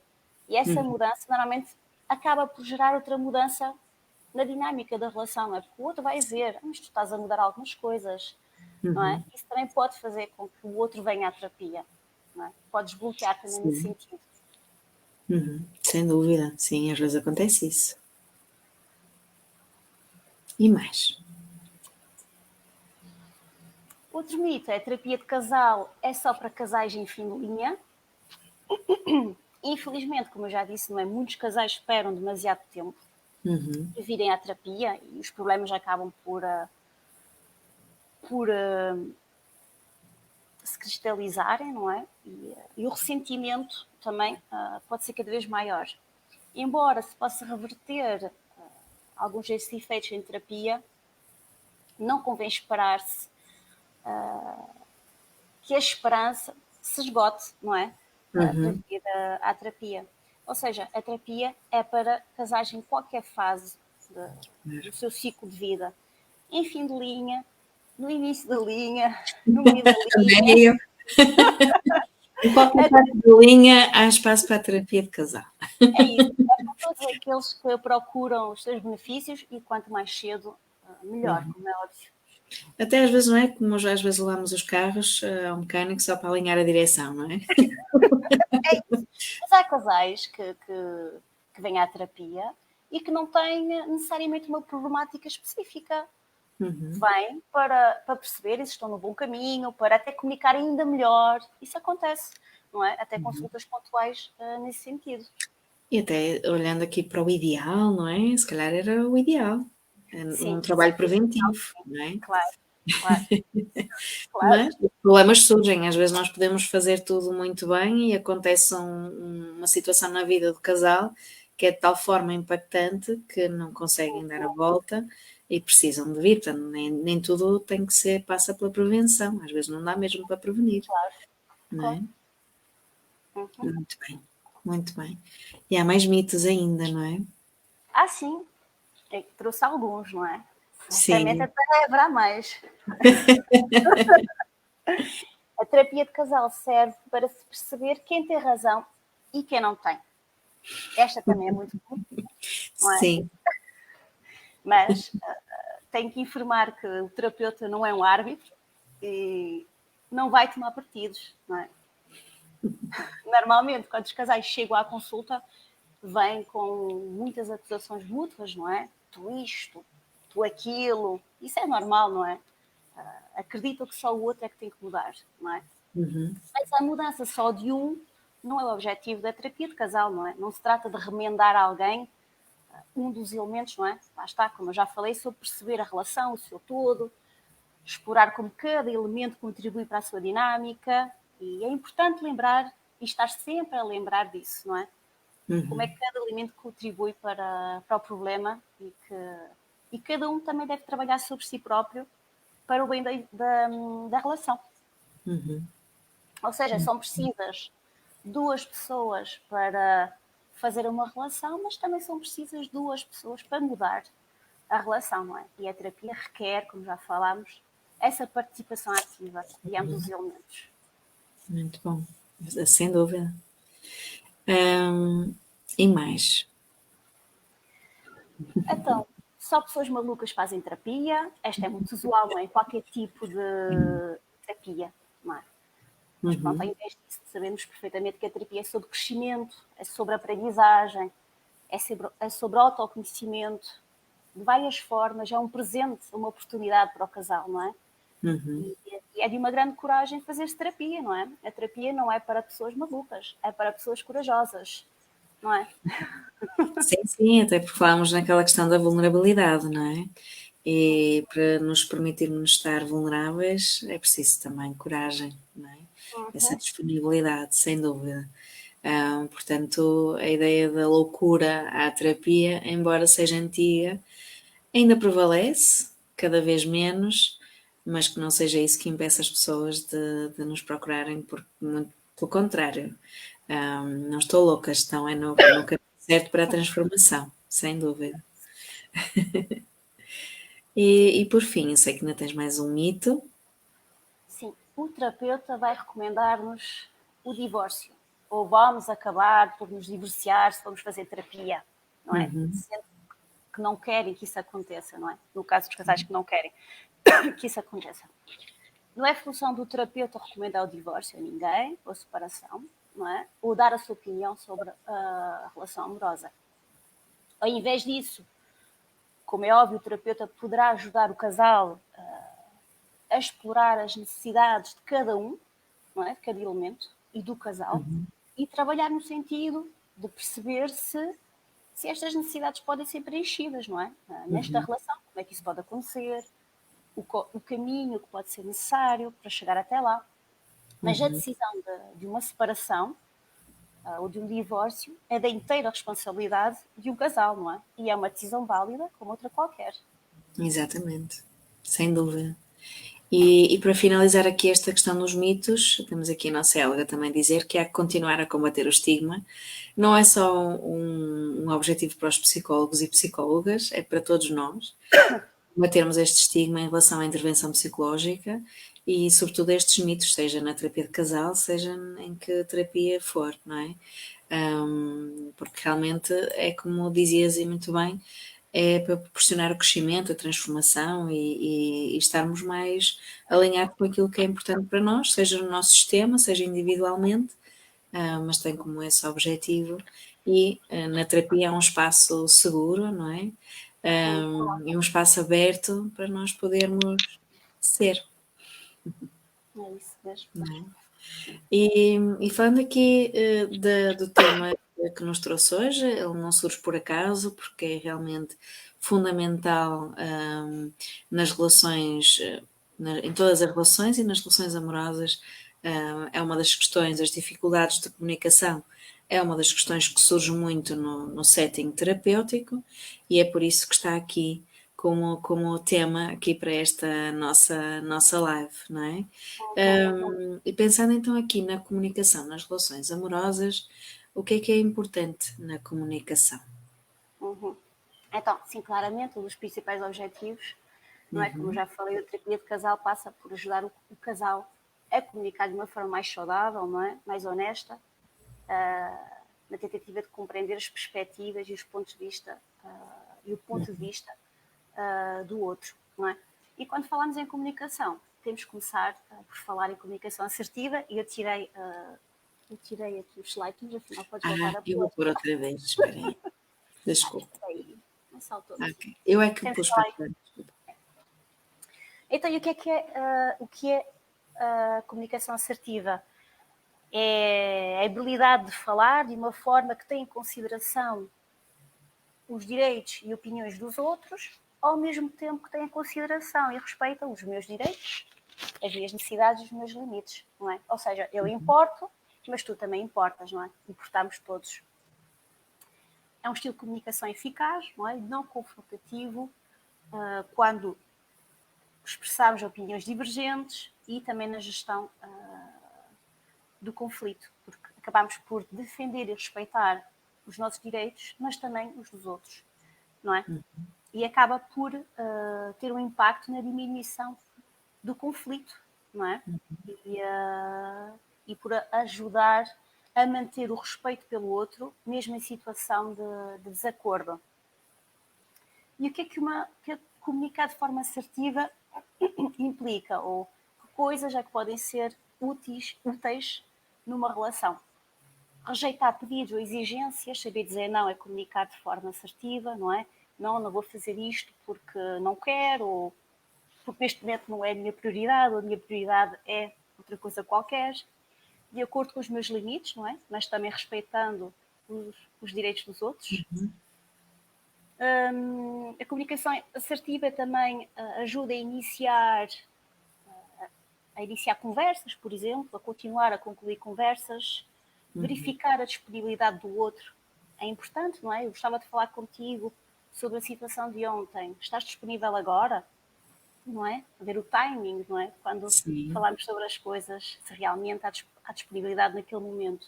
E essa mudança normalmente acaba por gerar outra mudança na dinâmica da relação, não é? Porque o outro vai ver, mas tu estás a mudar algumas coisas, não é? Isso também pode fazer com que o outro venha à terapia, não é? Pode desbloquear também nesse sentido. Sem dúvida, sim, às vezes acontece isso. E mais? Outro mito é a terapia de casal é só para casais em fim de linha. Infelizmente, como eu já disse, não é? Muitos casais esperam demasiado tempo para virem à terapia e os problemas acabam por se cristalizarem, não é? E o ressentimento também pode ser cada vez maior. Embora se possa reverter alguns desses efeitos em terapia, não convém esperar-se que a esperança se esgote, não é? Devido à terapia. Ou seja, a terapia é para casais em qualquer fase do seu ciclo de vida. Em fim de linha, no início da linha, no meio da linha. Meio. Em qualquer parte da linha há espaço para a terapia de casal. É isso. É para todos aqueles que procuram os seus benefícios e quanto mais cedo, melhor, como é óbvio. Até às vezes não é como às vezes levamos os carros ao mecânico só para alinhar a direção, não é? É isso. Mas há casais que vêm à terapia e que não têm necessariamente uma problemática específica. Vêm para perceber se estão no bom caminho, para até comunicar ainda melhor. Isso acontece, não é? Até consultas pontuais nesse sentido. E até olhando aqui para o ideal, não é? Se calhar era o ideal. Sim, Um trabalho preventivo, não é? claro, claro, claro. Mas os problemas surgem, às vezes nós podemos fazer tudo muito bem e acontece uma situação na vida do casal que é de tal forma impactante que não conseguem dar a volta e precisam de vir. Portanto, nem tudo tem que ser, passa pela prevenção, às vezes não dá mesmo para prevenir, Claro, não claro. é? Muito bem. muito bem. E há mais mitos ainda, não é? Ah, sim, é que trouxe alguns, não é? Certamente Sim. até haverá mais. A terapia de casal serve para se perceber quem tem razão e quem não tem. Esta também é muito comum, não é? Sim. Mas tenho que informar que o terapeuta não é um árbitro e não vai tomar partidos, não é? Normalmente, quando os casais chegam à consulta, vêm com muitas acusações mútuas, não é? Tu isto, tu aquilo. Isso é normal, não é? Acreditam que só o outro é que tem que mudar, não é? Uhum. Mas a mudança só de um não é o objetivo da terapia de casal, não é? Não se trata de remendar alguém um dos elementos, não é? Lá está, como eu já falei, sobre perceber a relação, o seu todo, explorar como cada elemento contribui para a sua dinâmica, e é importante lembrar e estar sempre a lembrar disso, não é? Como é Uhum. que cada elemento contribui para o problema e cada um também deve trabalhar sobre si próprio para o bem da relação. Uhum. Ou seja, são precisas duas pessoas para fazer uma relação, mas também são precisas duas pessoas para mudar a relação, não é? E a terapia requer, como já falámos, essa participação ativa de ambos os elementos. Muito bom. Sem dúvida. Hum, e mais? Então, só pessoas malucas fazem terapia. Esta é muito usual, não é? Qualquer tipo de terapia, não é? Mas pronto, ao Uhum. invés disso, sabemos perfeitamente que a terapia é sobre crescimento, é sobre aprendizagem, é sobre autoconhecimento, de várias formas, é um presente, uma oportunidade para o casal, não é? Uhum. E é de uma grande coragem fazer-se terapia, não é? A terapia não é para pessoas malucas, é para pessoas corajosas, não é? Sim, sim, até porque falámos naquela questão da vulnerabilidade, não é? E para nos permitirmos estar vulneráveis é preciso também coragem, não é? Essa Uhum. disponibilidade, sem dúvida. Portanto, a ideia da loucura à terapia, embora seja antiga, ainda prevalece, cada vez menos, mas que não seja isso que impeça as pessoas de nos procurarem, porque, muito pelo contrário, não estou louca, estão é no caminho certo para a transformação, sem dúvida. E por fim, eu sei que ainda tens mais um mito. Sim, o terapeuta vai recomendar-nos o divórcio. Ou vamos acabar por nos divorciar se formos fazer terapia, não é? Uhum. Sendo que não querem que isso aconteça, não é? No caso dos casais que não querem que isso aconteça. Não é função do terapeuta recomendar o divórcio a ninguém, ou a separação, não é? Ou dar a sua opinião sobre a relação amorosa. Ao invés disso, como é óbvio, o terapeuta poderá ajudar o casal a explorar as necessidades de cada um, não é? De cada elemento e do casal, e trabalhar no sentido de perceber se estas necessidades podem ser preenchidas, não é? Nesta Uhum. relação, como é que isso pode acontecer, o caminho que pode ser necessário para chegar até lá. Mas a Uhum. decisão de uma separação ou de um divórcio é da inteira responsabilidade de um casal, não é? E é uma decisão válida como outra qualquer. Exatamente, sem dúvida. E para finalizar aqui esta questão dos mitos, temos aqui a nossa Helga também dizer que há que continuar a combater o estigma. Não é só um objetivo para os psicólogos e psicólogas, é para todos nós combatermos este estigma em relação à intervenção psicológica e, sobretudo, estes mitos, seja na terapia de casal, seja em que terapia for, não é? Porque realmente é como dizias e muito bem, é para proporcionar o crescimento, a transformação e estarmos mais alinhados com aquilo que é importante para nós, seja no nosso sistema, seja individualmente, mas tem como esse objetivo e na terapia é um espaço seguro, não é? Sim, E um espaço aberto para nós podermos ser, é isso mesmo. não é? E falando aqui do tema que nos trouxe hoje, ele não surge por acaso, porque é realmente fundamental nas relações, em todas as relações e nas relações amorosas, é uma das questões, as dificuldades de comunicação é uma das questões que surge muito no setting terapêutico e é por isso que está aqui como tema aqui para esta nossa live, não é? E pensando então aqui na comunicação, nas relações amorosas, o que é importante na comunicação? Uhum. Então, sim, claramente, um dos principais objetivos, não é? Como já falei, a terapia de casal passa por ajudar o casal a comunicar de uma forma mais saudável, não é? Mais honesta, na tentativa de compreender as perspectivas e os pontos de vista e o ponto de vista do outro, não é? E quando falamos em comunicação, temos que começar por falar em comunicação assertiva, e eu tirei aqui os slides, mas afinal podes voltar a Eu vou pôr. pôr outra vez, espera aí. Desculpa. Aí, não saltou. Ok. Eu é que Temos pus só para aí. trás. Desculpa. Então, e o que é a comunicação assertiva? É a habilidade de falar de uma forma que tem em consideração os direitos e opiniões dos outros, ao mesmo tempo que tem em consideração e respeita os meus direitos, as minhas necessidades e os meus limites, não é? Ou seja, eu importo, mas tu também importas, não é? Importamos todos. É um estilo de comunicação eficaz, não é? Não confrontativo, quando expressarmos opiniões divergentes, e também na gestão do conflito, porque acabamos por defender e respeitar os nossos direitos, mas também os dos outros, não é? E acaba por ter um impacto na diminuição do conflito, não é? E por ajudar a manter o respeito pelo outro, mesmo em situação de desacordo. E o que é que comunicar de forma assertiva implica? Ou que coisas é que podem ser úteis numa relação? Rejeitar pedidos ou exigências, saber dizer não é comunicar de forma assertiva, não é? Não vou fazer isto porque não quero, ou porque neste momento não é a minha prioridade, ou a minha prioridade é outra coisa qualquer, de acordo com os meus limites, não é? Mas também respeitando os direitos dos outros. A comunicação assertiva também ajuda a iniciar conversas, por exemplo, a continuar a concluir conversas, verificar a disponibilidade do outro. É importante, não é? Eu gostava de falar contigo sobre a situação de ontem. Estás disponível agora? Não é? A ver o timing, não é? Quando Sim. falamos sobre as coisas, se realmente há disponibilidade naquele momento.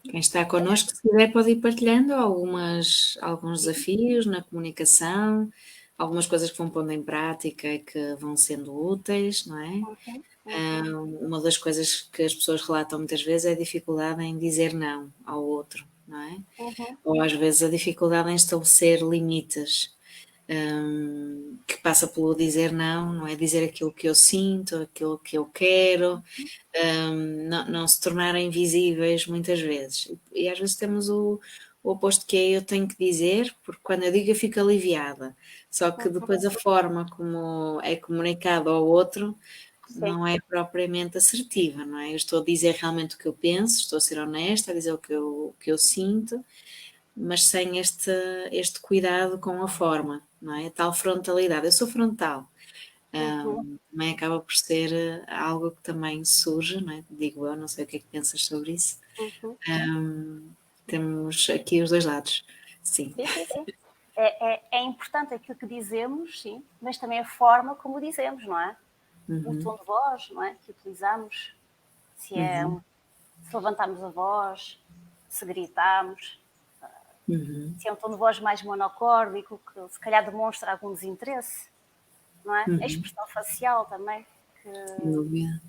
Quem está connosco, se quiser, pode ir partilhando alguns desafios na comunicação, algumas coisas que vão pondo em prática e que vão sendo úteis, não é? Uma das coisas que as pessoas relatam muitas vezes é a dificuldade em dizer não ao outro, não é? Ou às vezes a dificuldade em estabelecer limites, que passa pelo dizer não é? Dizer aquilo que eu sinto, aquilo que eu quero, não se tornarem visíveis muitas vezes. E às vezes temos o oposto, que é eu tenho que dizer, porque quando eu digo eu fico aliviada. Só que depois a forma como é comunicado ao outro Sim. não é propriamente assertiva, não é? Eu estou a dizer realmente o que eu penso, estou a ser honesta, a dizer o que eu sinto, mas sem este cuidado com a forma, não é? A tal frontalidade. Eu sou frontal. Também acaba por ser algo que também surge, não é? Digo eu, não sei o que é que pensas sobre isso. Temos aqui os dois lados, sim. Sim. É importante aquilo que dizemos, sim, mas também a forma como dizemos, não é? O tom de voz, não é? Que utilizamos, se levantamos a voz, se gritamos, se é um tom de voz mais monocórdico, que se calhar demonstra algum desinteresse, não é? A expressão facial também, Sem dúvida.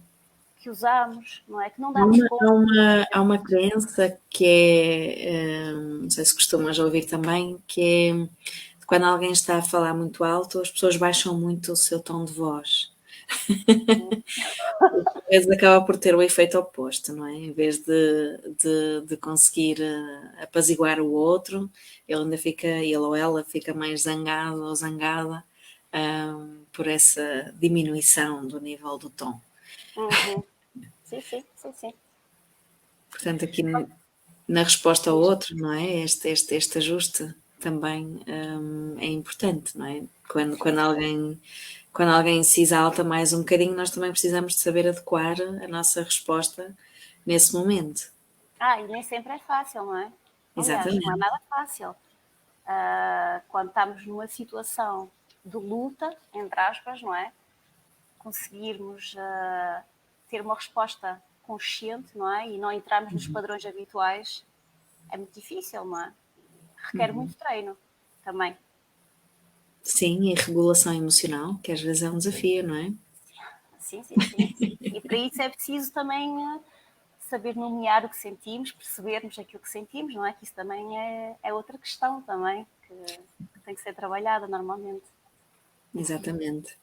que usamos, não é? Que não Há damos conta. há uma crença que é, não sei se costumas ouvir também, que é quando alguém está a falar muito alto, as pessoas baixam muito o seu tom de voz. Às vezes acaba por ter o efeito oposto, não é? Em vez de conseguir apaziguar o outro, ele ou ela fica mais zangado ou zangada por essa diminuição do nível do tom. Sim. Portanto, aqui na resposta ao outro, não é? Este ajuste também é importante, não é? Quando alguém se exalta mais um bocadinho, nós também precisamos de saber adequar a nossa resposta nesse momento. E nem sempre é fácil, não é? Aliás, não é Exatamente. nada fácil. Quando estamos numa situação de luta, entre aspas, não é? Conseguirmos ter uma resposta consciente, não é? E não entrarmos nos padrões habituais, é muito difícil, não é? Requer muito treino também. Sim, e regulação emocional, que às vezes é um desafio, não é? Sim. E para isso é preciso também saber nomear o que sentimos, percebermos aquilo que sentimos, não é? Que isso também é outra questão também, que tem que ser trabalhada normalmente. Exatamente.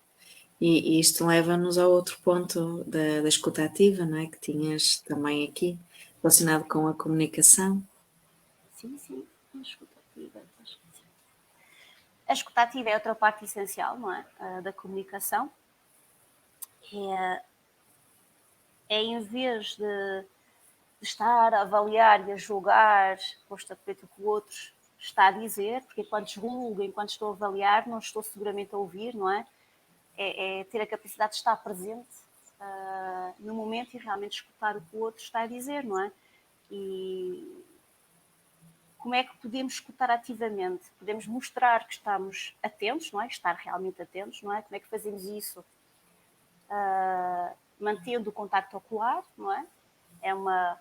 E isto leva-nos ao outro ponto da escuta ativa, não é? Que tinhas também aqui, relacionado com a comunicação. Sim, a escutativa. A escutativa é outra parte essencial, não é? Da comunicação. É em vez de estar a avaliar e a julgar constantemente o que o outro está a dizer, porque enquanto julgo, enquanto estou a avaliar, não estou seguramente a ouvir, não é? É ter a capacidade de estar presente no momento e realmente escutar o que o outro está a dizer, não é? E como é que podemos escutar ativamente? Podemos mostrar que estamos atentos, não é? Estar realmente atentos, não é? Como é que fazemos isso? Mantendo o contacto ocular, não é? É uma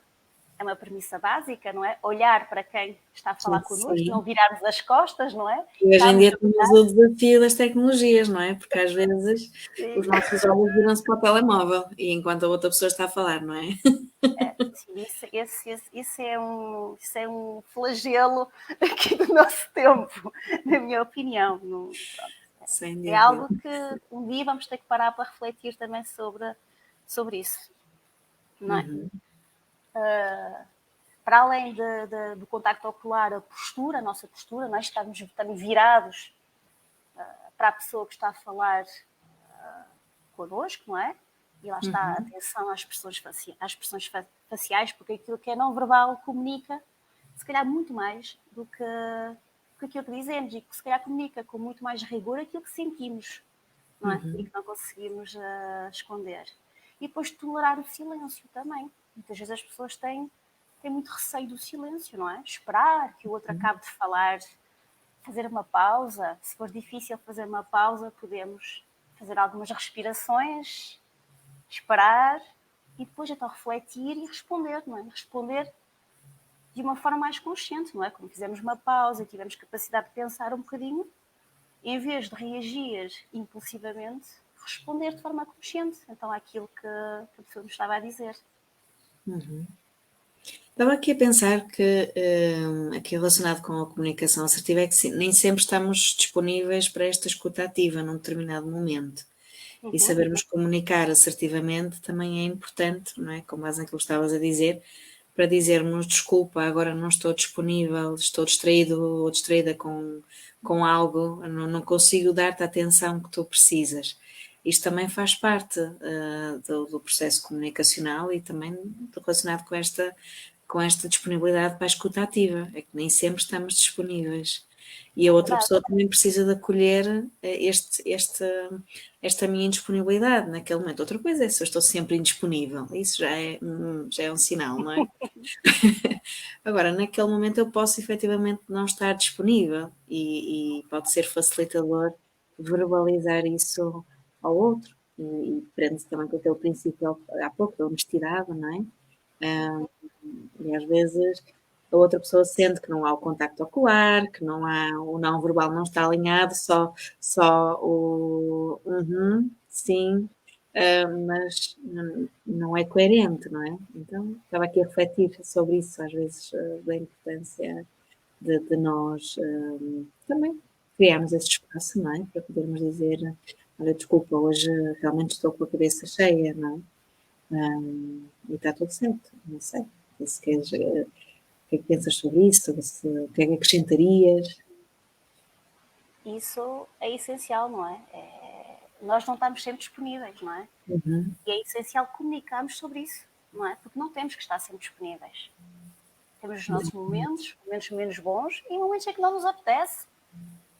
premissa básica, não é? Olhar para quem está a falar connosco, Sim. não virarmos as costas, não é? E hoje em Estamos dia a temos o desafio das tecnologias, não é? Porque às vezes os nossos olhos viram-se para o telemóvel e enquanto a outra pessoa está a falar, não é? Sim, isso é um flagelo aqui do nosso tempo, na minha opinião. Não, Sem é dúvida. algo que um dia vamos ter que parar para refletir também sobre isso, não é? Para além do contacto ocular, a postura, a nossa postura, nós estamos virados para a pessoa que está a falar connosco, não é? E lá está a atenção às expressões faciais, porque aquilo que é não verbal comunica, se calhar, muito mais do que aquilo que dizemos e que se calhar comunica com muito mais rigor aquilo que sentimos, não é? E que não conseguimos esconder. E depois tolerar o silêncio também. Muitas vezes as pessoas têm muito receio do silêncio, não é? Esperar que o outro acabe de falar, fazer uma pausa. Se for difícil fazer uma pausa, podemos fazer algumas respirações, esperar e depois então refletir e responder, não é? Responder de uma forma mais consciente, não é? Como fizemos uma pausa e tivemos capacidade de pensar um bocadinho, em vez de reagir impulsivamente, responder de forma consciente. Então, àquilo que a pessoa nos estava a dizer. Estava aqui a pensar que, aqui relacionado com a comunicação assertiva, é que nem sempre estamos disponíveis para esta escuta ativa num determinado momento. E sabermos comunicar assertivamente também é importante, não é? Com base naquilo que estavas a dizer, para dizermos desculpa, agora não estou disponível, estou distraído ou distraída com algo, não consigo dar-te a atenção que tu precisas. Isto também faz parte do processo comunicacional e também relacionado com esta disponibilidade para a escuta ativa, é que nem sempre estamos disponíveis. E a outra Verdade. pessoa também precisa de acolher esta minha indisponibilidade naquele momento. Outra coisa é se eu estou sempre indisponível, isso já é um sinal, não é? Agora, naquele momento eu posso efetivamente não estar disponível e pode ser facilitador verbalizar isso ao outro e prende-se também com aquele princípio há pouco da honestidade, não é? Ah, e às vezes a outra pessoa sente que não há o contacto ocular, que não há, o não verbal não está alinhado, só o sim, mas não é coerente, não é? Então estava aqui a refletir sobre isso, às vezes, da importância de nós também criarmos esse espaço, não é? Para podermos dizer, olha, desculpa, hoje realmente estou com a cabeça cheia, não é? E está tudo certo, não sei. Se queres, o que é que pensas sobre isso? O que é que acrescentarias? Isso é essencial, não é? Nós não estamos sempre disponíveis, não é? Uhum, E é essencial comunicarmos sobre isso, não é? Porque não temos que estar sempre disponíveis. Temos os nossos momentos menos bons e momentos em que não nos apetece.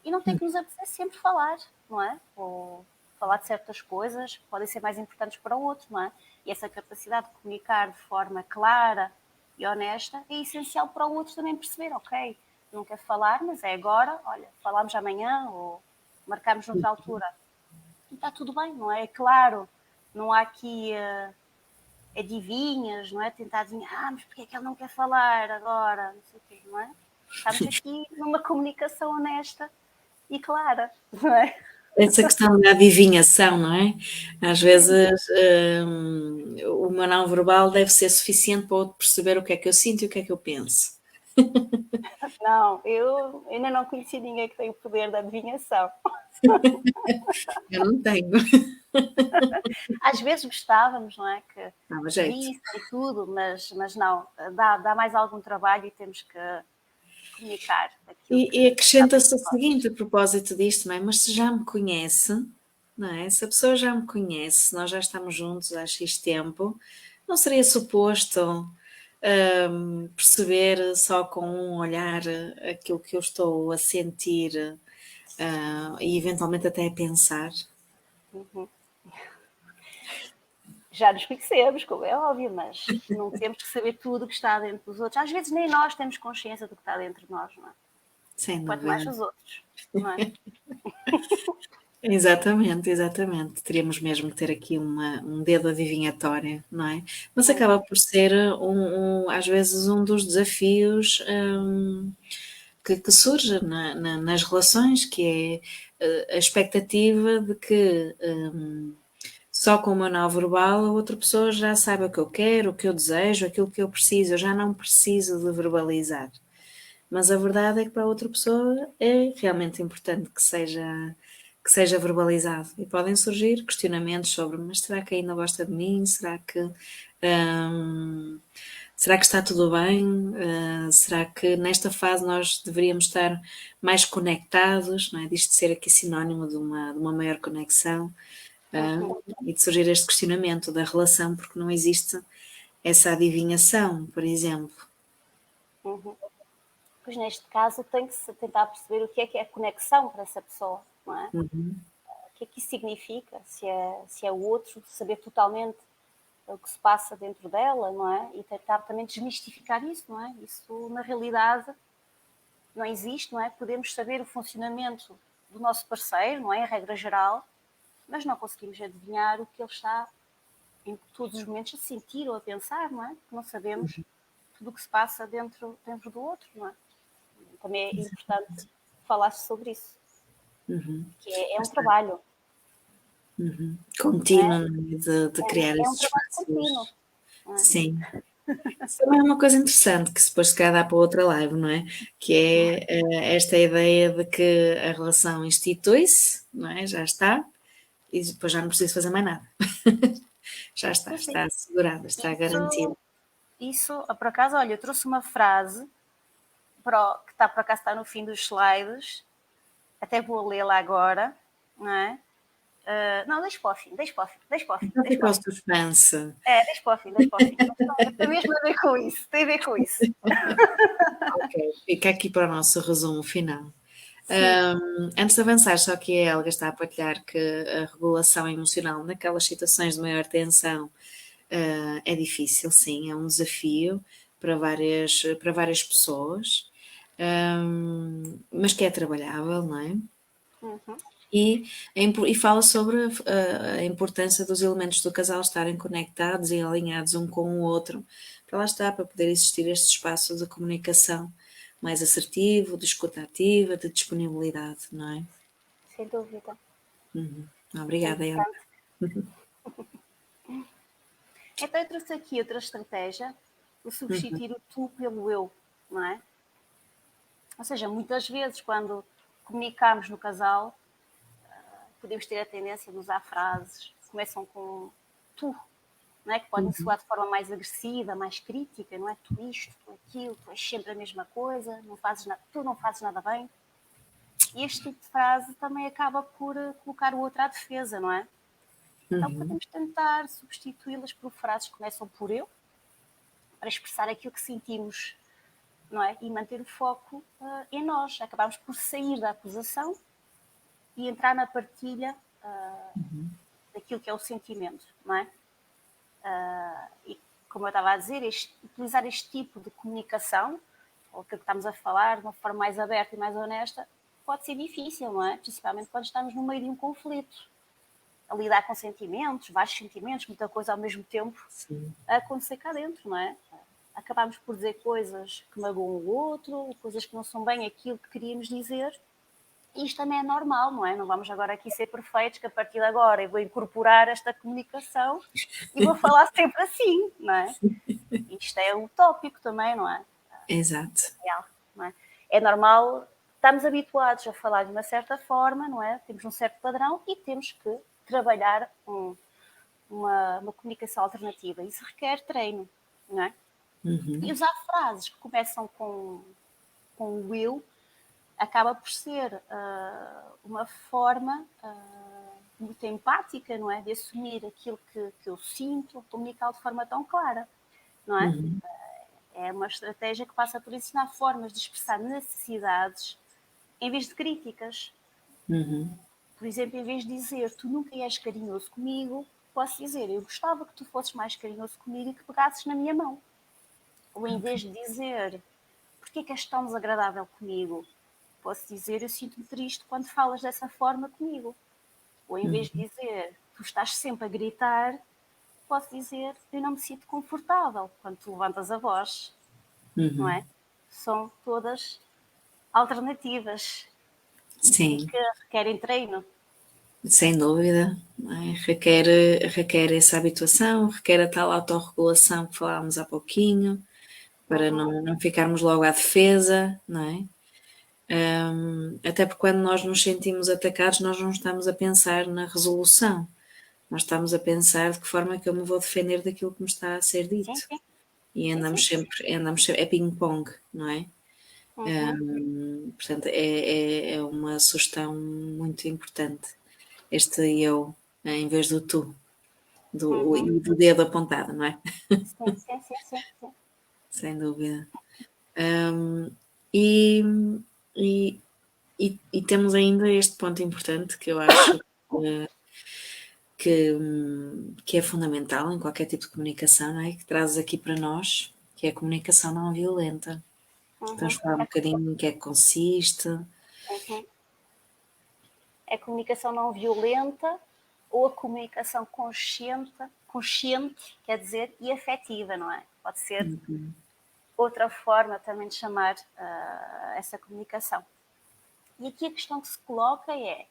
E não tem que nos apetecer sempre falar, não é? Ou falar de certas coisas podem ser mais importantes para o outro, não é? E essa capacidade de comunicar de forma clara e honesta é essencial para o outro também perceber, ok, não quero falar, mas é agora, olha, falamos amanhã ou marcamos noutra altura. E está tudo bem, não é? É claro, não há aqui adivinhas, não é? Tentar adivinhar, mas porque é que ele não quer falar agora? Não sei o quê, não é? Estamos aqui numa comunicação honesta e clara, não é? Essa questão da adivinhação, não é? Às vezes, o meu não verbal deve ser suficiente para o outro perceber o que é que eu sinto e o que é que eu penso. Não, eu ainda não conheci ninguém que tenha o poder da adivinhação. Eu não tenho. Às vezes gostávamos, não é? Dava Que jeito. visse e tudo, mas não, dá mais algum trabalho e temos que comunicar aquilo que E está dentro acrescenta-se o de nós. seguinte a propósito disto, não é? Mas se já me conhece, não é? Se a pessoa já me conhece, nós já estamos juntos há X tempo, não seria suposto perceber só com um olhar aquilo que eu estou a sentir e eventualmente até a pensar? Uhum. Já nos conhecemos, como é óbvio, mas não temos que saber tudo o que está dentro dos outros. Às vezes nem nós temos consciência do que está dentro de nós, não é? Sem Quanto mais dúvida. os outros, não é? Exatamente, exatamente. Teríamos mesmo que ter aqui um dedo adivinhatório, não é? Mas acaba Uhum. por ser às vezes um dos desafios que surge nas relações, que é a expectativa de que só com o meu não verbal a outra pessoa já sabe o que eu quero, o que eu desejo, aquilo que eu preciso, eu já não preciso de verbalizar. Mas a verdade é que para a outra pessoa é realmente importante que seja verbalizado. E podem surgir questionamentos sobre, mas será que ainda gosta de mim? Será que está tudo bem? Será que nesta fase nós deveríamos estar mais conectados? Não é? Disto ser aqui sinónimo de uma maior conexão Uhum. e de surgir este questionamento da relação, porque não existe essa adivinhação, por exemplo. Uhum. Pois neste caso tem que se tentar perceber o que é conexão para essa pessoa, não é? Uhum. O que é que isso significa? Se é o outro saber totalmente o que se passa dentro dela, não é? E tentar também desmistificar isso, não é? Isso na realidade não existe, não é? Podemos saber o funcionamento do nosso parceiro, não é? Em regra geral, mas não conseguimos adivinhar o que ele está em todos os momentos a sentir ou a pensar, não é? Porque não sabemos tudo o que se passa dentro do outro, não é? Também é importante falar sobre isso, Uhum. que é um trabalho, Uhum. não é? Contínuo, né, de criar É um esses trabalho contínuo, espaços. não é? Sim. Isso também é uma coisa interessante que depois se calhar dá para outra live, não é? Que é esta ideia de que a relação institui-se, não é? Já está, e depois já não preciso fazer mais nada. Já está, Pois sim. está assegurada, está garantida. Isso, por acaso, olha, eu trouxe uma frase que está por acaso está no fim dos slides, até vou lê-la agora, não é? Não, deixa para o fim, deixa para o fim, deixa para o fim, Então deixa fica para o o fim. suspense. É, deixa para o fim, deixa para o fim. Tem mesmo a ver com isso, tem a ver com isso. Ok, fica aqui para o nosso resumo final. Sim. Antes de avançar, só que a Helga está a partilhar que a regulação emocional naquelas situações de maior tensão é difícil, sim, é um desafio para várias pessoas, mas que é trabalhável, não é? Uhum. E fala sobre a importância dos elementos do casal estarem conectados e alinhados um com o outro, para lá está, para poder existir este espaço de comunicação mais assertivo, de escuta ativa, de disponibilidade, não é? Sem dúvida. Uhum. É Obrigada, Helga. importante. Então eu trouxe aqui outra estratégia, o Uhum. substituir o tu pelo eu, não é? Ou seja, muitas vezes quando comunicamos no casal, podemos ter a tendência de usar frases que começam com tu, não é? Que podem Uhum. soar de forma mais agressiva, mais crítica, não é? Tu isto, tu aquilo, tu és sempre a mesma coisa, não fazes nada, tu não fazes nada bem. E este tipo de frase também acaba por colocar o outro à defesa, não é? Então Uhum. podemos tentar substituí-las por frases que começam por eu, para expressar aquilo que sentimos, não é? E manter o foco em nós. Acabamos por sair da acusação e entrar na partilha daquilo que é o sentimento, não é? E como eu estava a dizer, utilizar este tipo de comunicação, ou que estamos a falar, de uma forma mais aberta e mais honesta, pode ser difícil, não é? Principalmente quando estamos no meio de um conflito. a lidar com sentimentos, vários sentimentos, muita coisa ao mesmo tempo sim. a acontecer cá dentro, não é? Acabámos por dizer coisas que magoam o outro, coisas que não são bem aquilo que queríamos dizer. E isto também é normal, não é? Não vamos agora aqui ser perfeitos, que a partir de agora eu vou incorporar esta comunicação e vou falar sempre assim, não é? Isto é utópico também, não é? Exato. Real, não é? É normal, estamos habituados a falar de uma certa forma, não é? Temos um certo padrão e temos que trabalhar uma comunicação alternativa. Isso requer treino, não é? E usar frases que começam com will acaba por ser uma forma muito empática, não é? De assumir aquilo que eu sinto, comunicar de forma tão clara, não é? É uma estratégia que passa por ensinar formas de expressar necessidades em vez de críticas. Por exemplo, em vez de dizer tu nunca és carinhoso comigo, posso dizer eu gostava que tu fosses mais carinhoso comigo e que pegasses na minha mão. Ou em vez de dizer porquê que és tão desagradável comigo, posso dizer eu sinto-me triste quando falas dessa forma comigo. Ou em vez de dizer tu estás sempre a gritar, posso dizer eu não me sinto confortável quando tu levantas a voz, não é? São todas alternativas e Sim, que requerem treino. sem dúvida. Não é? Requer essa habituação, requer a tal autorregulação que falámos há pouquinho, para não ficarmos logo à defesa, não é? Até porque quando nós nos sentimos atacados, nós não estamos a pensar na resolução, nós estamos a pensar de que forma é que eu me vou defender daquilo que me está a ser Sim, dito. sim, E sim, sim. andamos sempre, é ping-pong, não é? Portanto, é uma sugestão muito importante. Este eu, em vez do tu, e do dedo apontado, não é? Sim, sim, sim, sim, sim. Sem dúvida. Hum, e, e, e temos ainda este ponto importante que eu acho que é fundamental em qualquer tipo de comunicação, não é? Que trazes aqui para nós, que é a comunicação não violenta. Vamos falar um bocadinho em que é que consiste. É a comunicação não violenta ou a comunicação consciente, quer dizer, e afetiva, não é? Pode ser outra forma também de chamar essa comunicação. E aqui a questão que se coloca é: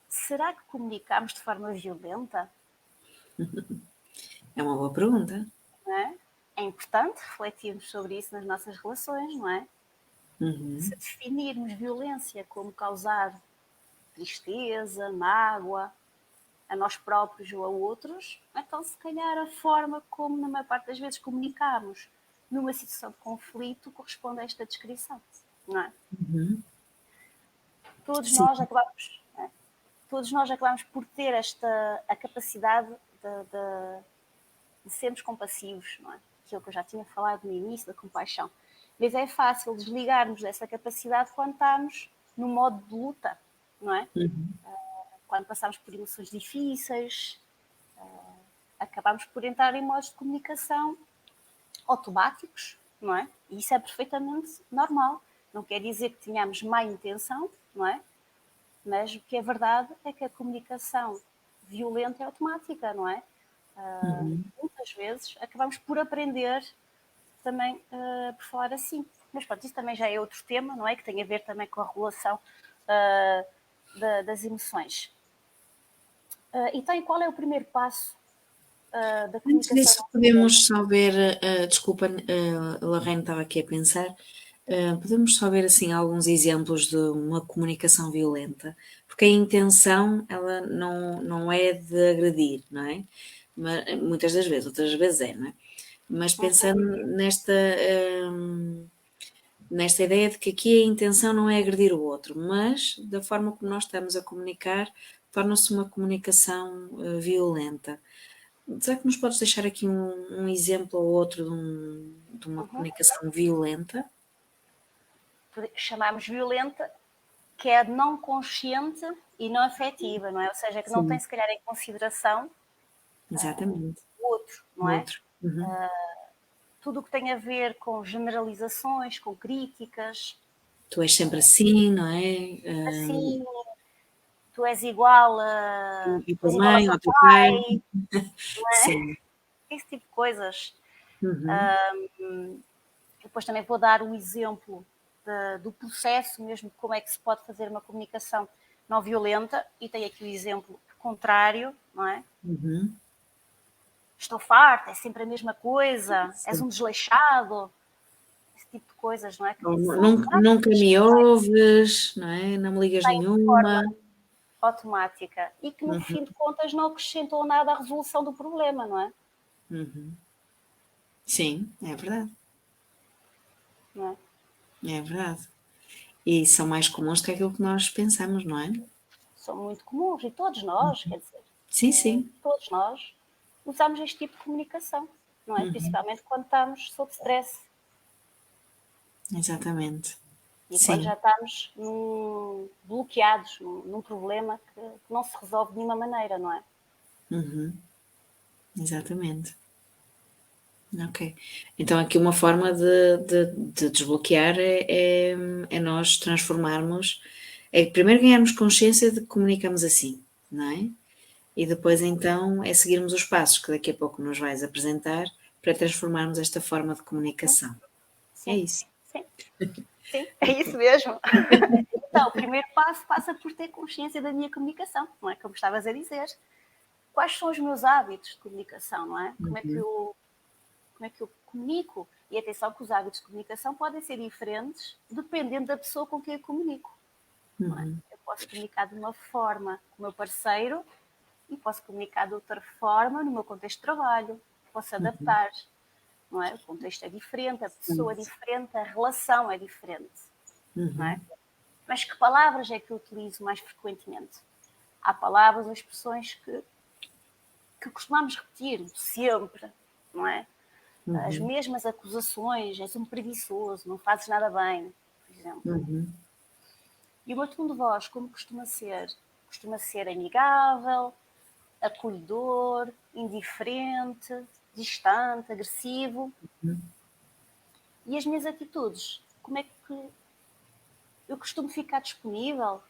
será que comunicamos de forma violenta? É uma boa pergunta. Não é? É importante refletirmos sobre isso nas nossas relações, não é? Se definirmos violência como causar tristeza, mágoa, a nós próprios ou a outros, então se calhar a forma como na maior parte das vezes comunicamos numa situação de conflito corresponde a esta descrição, não é? Todos Sim, nós acabamos, é? Todos nós acabamos por ter a capacidade de sermos compassivos, não é? Aquilo que eu já tinha falado no início, da compaixão. Mas é fácil desligarmos dessa capacidade quando estamos no modo de luta, não é? Quando passamos por emoções difíceis, acabamos por entrar em modos de comunicação automáticos, não é? E isso é perfeitamente normal. Não quer dizer que tenhamos má intenção, não é? Mas o que é verdade é que a comunicação violenta é automática, não é? Muitas vezes acabamos por aprender também por falar assim. Mas pronto, isso também já é outro tema, não é? Que tem a ver também com a regulação das emoções. Então, e qual é o primeiro passo da antes comunicação disso não violenta? podemos só ver, desculpa, a Lorraine estava aqui a pensar, podemos só ver assim alguns exemplos de uma comunicação violenta, porque a intenção ela não é de agredir, não é? Mas, muitas das vezes, outras vezes é, não é? Mas pensando nesta ideia de que aqui a intenção não é agredir o outro, mas da forma como nós estamos a comunicar, torna-se uma comunicação violenta. Será que nos podes deixar aqui um exemplo ou outro de uma comunicação violenta? Chamamos violenta, que é não consciente e não afetiva, não é? Ou seja, que não tem Sim, se calhar em consideração exatamente. o outro, O não é? outro. Uhum. Tudo o que tem a ver com generalizações, com críticas, Tu és sempre assim, não é? assim, tu és igual a, E tu tua és igual ao mãe, teu ou teu pai. pai, Sim. esse tipo de coisas. Uhum. Depois também vou dar um exemplo do processo mesmo, de como é que se pode fazer uma comunicação não violenta, e tenho aqui o exemplo contrário, não é? Uhum. Estou farta, é sempre a mesma coisa, és Sim. um desleixado, esse tipo de coisas, não é? Que Ou são nunca práticas me que ouves, não é? Não me ligas saem de forma nenhuma. automática e que, no Uhum. fim de contas, não acrescentam nada à resolução do problema, não é? Uhum. Sim, é verdade. Não é? É verdade. E são mais comuns do que aquilo que nós pensamos, não é? São muito comuns e todos nós, quer dizer, Sim, sim. todos nós usamos este tipo de comunicação, não é? Uhum. Principalmente quando estamos sob stress Exatamente. e quando Sim. já estamos bloqueados num problema que não se resolve de nenhuma maneira, não é? Uhum. Exatamente. Ok. Então aqui uma forma de desbloquear é nós transformarmos, é primeiro ganharmos consciência de que comunicamos assim, não é? E depois então é seguirmos os passos que daqui a pouco nos vais apresentar para transformarmos esta forma de comunicação. É Sim, isso. sim, sim, é isso mesmo. Então, o primeiro passo passa por ter consciência da minha comunicação, não é? Como estavas a dizer. Quais são os meus hábitos de comunicação, não é? Uhum. Como é que eu comunico? E atenção que os hábitos de comunicação podem ser diferentes dependendo da pessoa com quem eu comunico. Não é? Uhum. Eu posso comunicar de uma forma com o meu parceiro e posso comunicar de outra forma no meu contexto de trabalho. Posso adaptar, não é? O contexto é diferente, a pessoa é diferente, a relação é diferente, não é? Uhum. Mas que palavras é que eu utilizo mais frequentemente? Há palavras ou expressões que costumamos repetir sempre, não é? As Uhum. mesmas acusações, és um preguiçoso, não fazes nada bem, por exemplo. Uhum. E o meu tom de voz, como costuma ser? Costuma ser amigável, acolhedor, indiferente, distante, agressivo. E as minhas atitudes, como é que eu costumo ficar disponível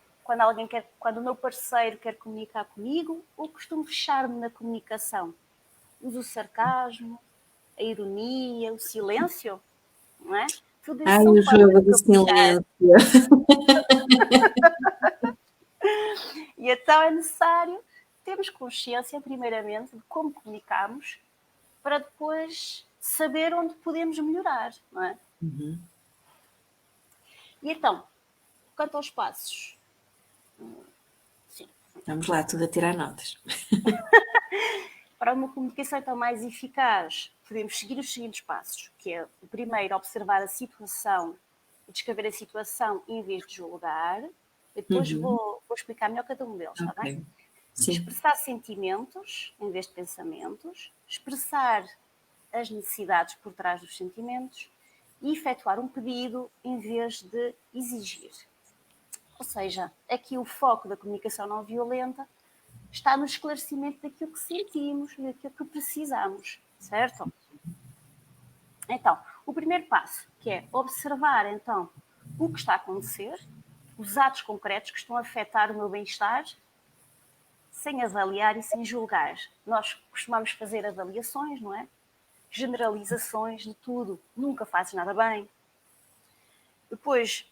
quando o meu parceiro quer comunicar comigo, ou costumo fechar-me na comunicação? Uso o sarcasmo, a ironia, o silêncio, não é? Tudo isso Ai, são o formas jogo de do comunicar. silêncio. E então é necessário termos consciência, primeiramente, de como comunicamos, para depois saber onde podemos melhorar, não é? Uhum. E então, quanto aos passos, sim, Vamos lá, tudo a tirar notas. para uma comunicação então mais eficaz, podemos seguir os seguintes passos, que é o primeiro, observar a situação e descrever a situação em vez de julgar. Depois Uhum. vou explicar melhor cada um deles, está bem? Ok. Sim. Expressar sentimentos em vez de pensamentos, expressar as necessidades por trás dos sentimentos e efetuar um pedido em vez de exigir. Ou seja, aqui o foco da comunicação não violenta está no esclarecimento daquilo que sentimos e daquilo que precisamos, certo? Então, o primeiro passo, que é observar então o que está a acontecer, os atos concretos que estão a afetar o meu bem-estar, sem avaliar e sem julgar. Nós costumamos fazer avaliações, não é? Generalizações de tudo. Nunca fazes nada bem. Depois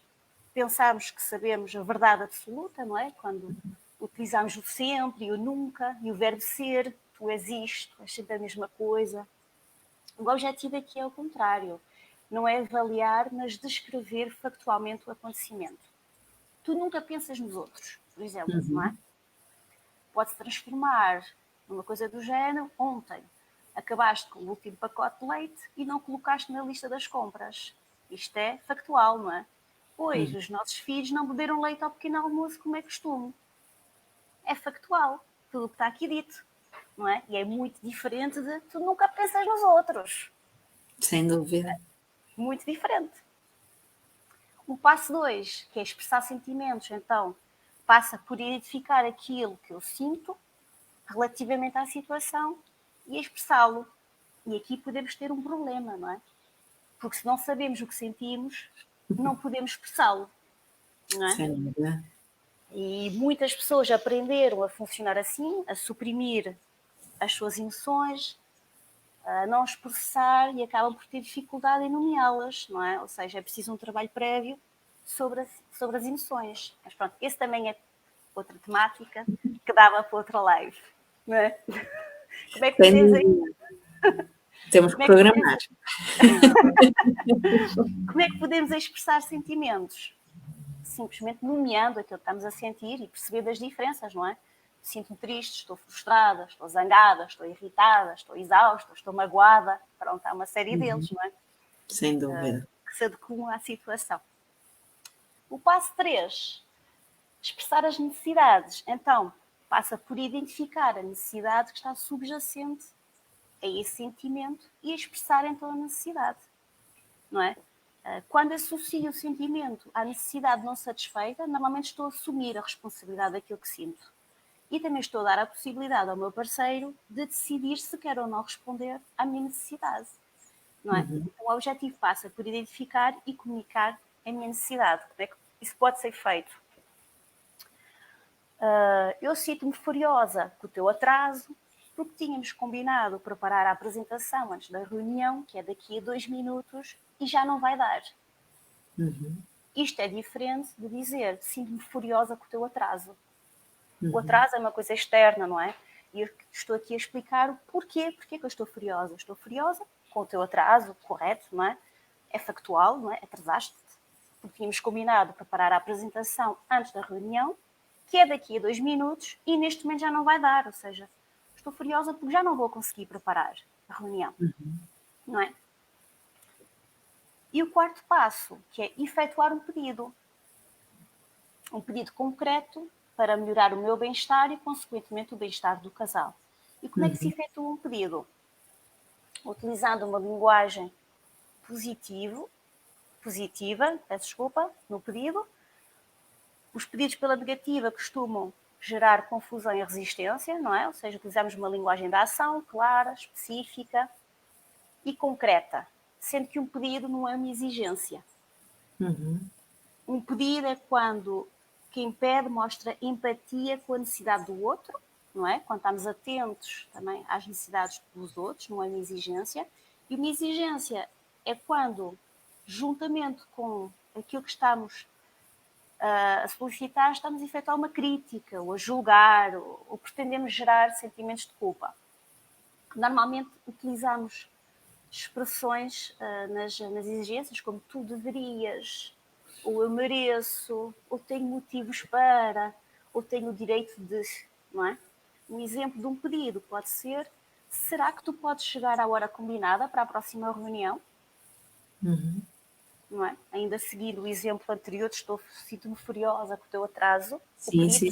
pensamos que sabemos a verdade absoluta, não é? Quando utilizamos o sempre e o nunca e o verbo ser, tu és isto, és sempre a mesma coisa. O objetivo aqui é o contrário. Não é avaliar, mas descrever factualmente o acontecimento. Tu nunca pensas nos outros, por exemplo, não é? Uhum. Pode-se transformar numa coisa do género. Ontem acabaste com o último pacote de leite e não colocaste na lista das compras. Isto é factual, não é? Pois, Uhum. os nossos filhos não beberam leite ao pequeno almoço como é costume. É factual. Tudo o que está aqui dito, não é? E é muito diferente de tu nunca pensas nos outros. Sem dúvida. Muito diferente. O passo 2, que é expressar sentimentos, então, passa por identificar aquilo que eu sinto relativamente à situação e expressá-lo. E aqui podemos ter um problema, não é? Porque se não sabemos o que sentimos, não podemos expressá-lo, não é? Sem dúvida. E muitas pessoas aprenderam a funcionar assim, a suprimir as suas emoções, a não as processar e acabam por ter dificuldade em nomeá-las, não é? Ou seja, é preciso um trabalho prévio sobre as emoções. Mas pronto, esse também é outra temática que dava para outra live, não é? Como é que Sem podemos, dúvida. Temos que como é que podemos, programar. como é que podemos expressar sentimentos? Simplesmente nomeando aquilo que estamos a sentir e perceber as diferenças, não é? Sinto-me triste, estou frustrada, estou zangada, estou irritada, estou exausta, estou magoada. Pronto, há uma série deles, não é? Sem dúvida. Que se adequam à situação. O passo 3, expressar as necessidades. Então, passa por identificar a necessidade que está subjacente a esse sentimento e expressar então a necessidade, não é? Quando associo o sentimento à necessidade não satisfeita, normalmente estou a assumir a responsabilidade daquilo que sinto. E também estou a dar a possibilidade ao meu parceiro de decidir se quer ou não responder à minha necessidade, não é? Então, o objetivo passa por identificar e comunicar a minha necessidade. Como é que isso pode ser feito? Eu sinto-me furiosa com o teu atraso, porque tínhamos combinado preparar a apresentação antes da reunião, que é daqui a 2 minutos, e já não vai dar. Isto é diferente de dizer sinto-me furiosa com o teu atraso. O atraso é uma coisa externa, não é? E eu estou aqui a explicar o porquê. Porquê que eu estou furiosa? Estou furiosa com o teu atraso, correto, não é? É factual, não é? Atrasaste-te. Porque tínhamos combinado preparar a apresentação antes da reunião, que é daqui a 2 minutos, e neste momento já não vai dar. Ou seja, estou furiosa porque já não vou conseguir preparar a reunião, não é? E o quarto passo, que é efetuar um pedido. Um pedido concreto para melhorar o meu bem-estar e, consequentemente, o bem-estar do casal. E como é que se efetua um pedido? Utilizando uma linguagem positiva, peço desculpa, no pedido. Os pedidos pela negativa costumam gerar confusão e resistência, não é? Ou seja, utilizamos uma linguagem da ação clara, específica e concreta, sendo que um pedido não é uma exigência. Um pedido é quando quem pede mostra empatia com a necessidade do outro, não é? Quando estamos atentos também às necessidades dos outros, não é uma exigência. E uma exigência é quando, juntamente com aquilo que estamos a solicitar, estamos a efetuar uma crítica, ou a julgar, ou pretendemos gerar sentimentos de culpa. Normalmente utilizamos expressões nas exigências, como tu deverias, ou eu mereço, ou tenho motivos para, ou tenho o direito de, não é? Um exemplo de um pedido pode ser: será que tu podes chegar à hora combinada para a próxima reunião? Não é? Ainda seguindo o exemplo anterior, sinto-me furiosa com o teu atraso. O Sim, pedido sim.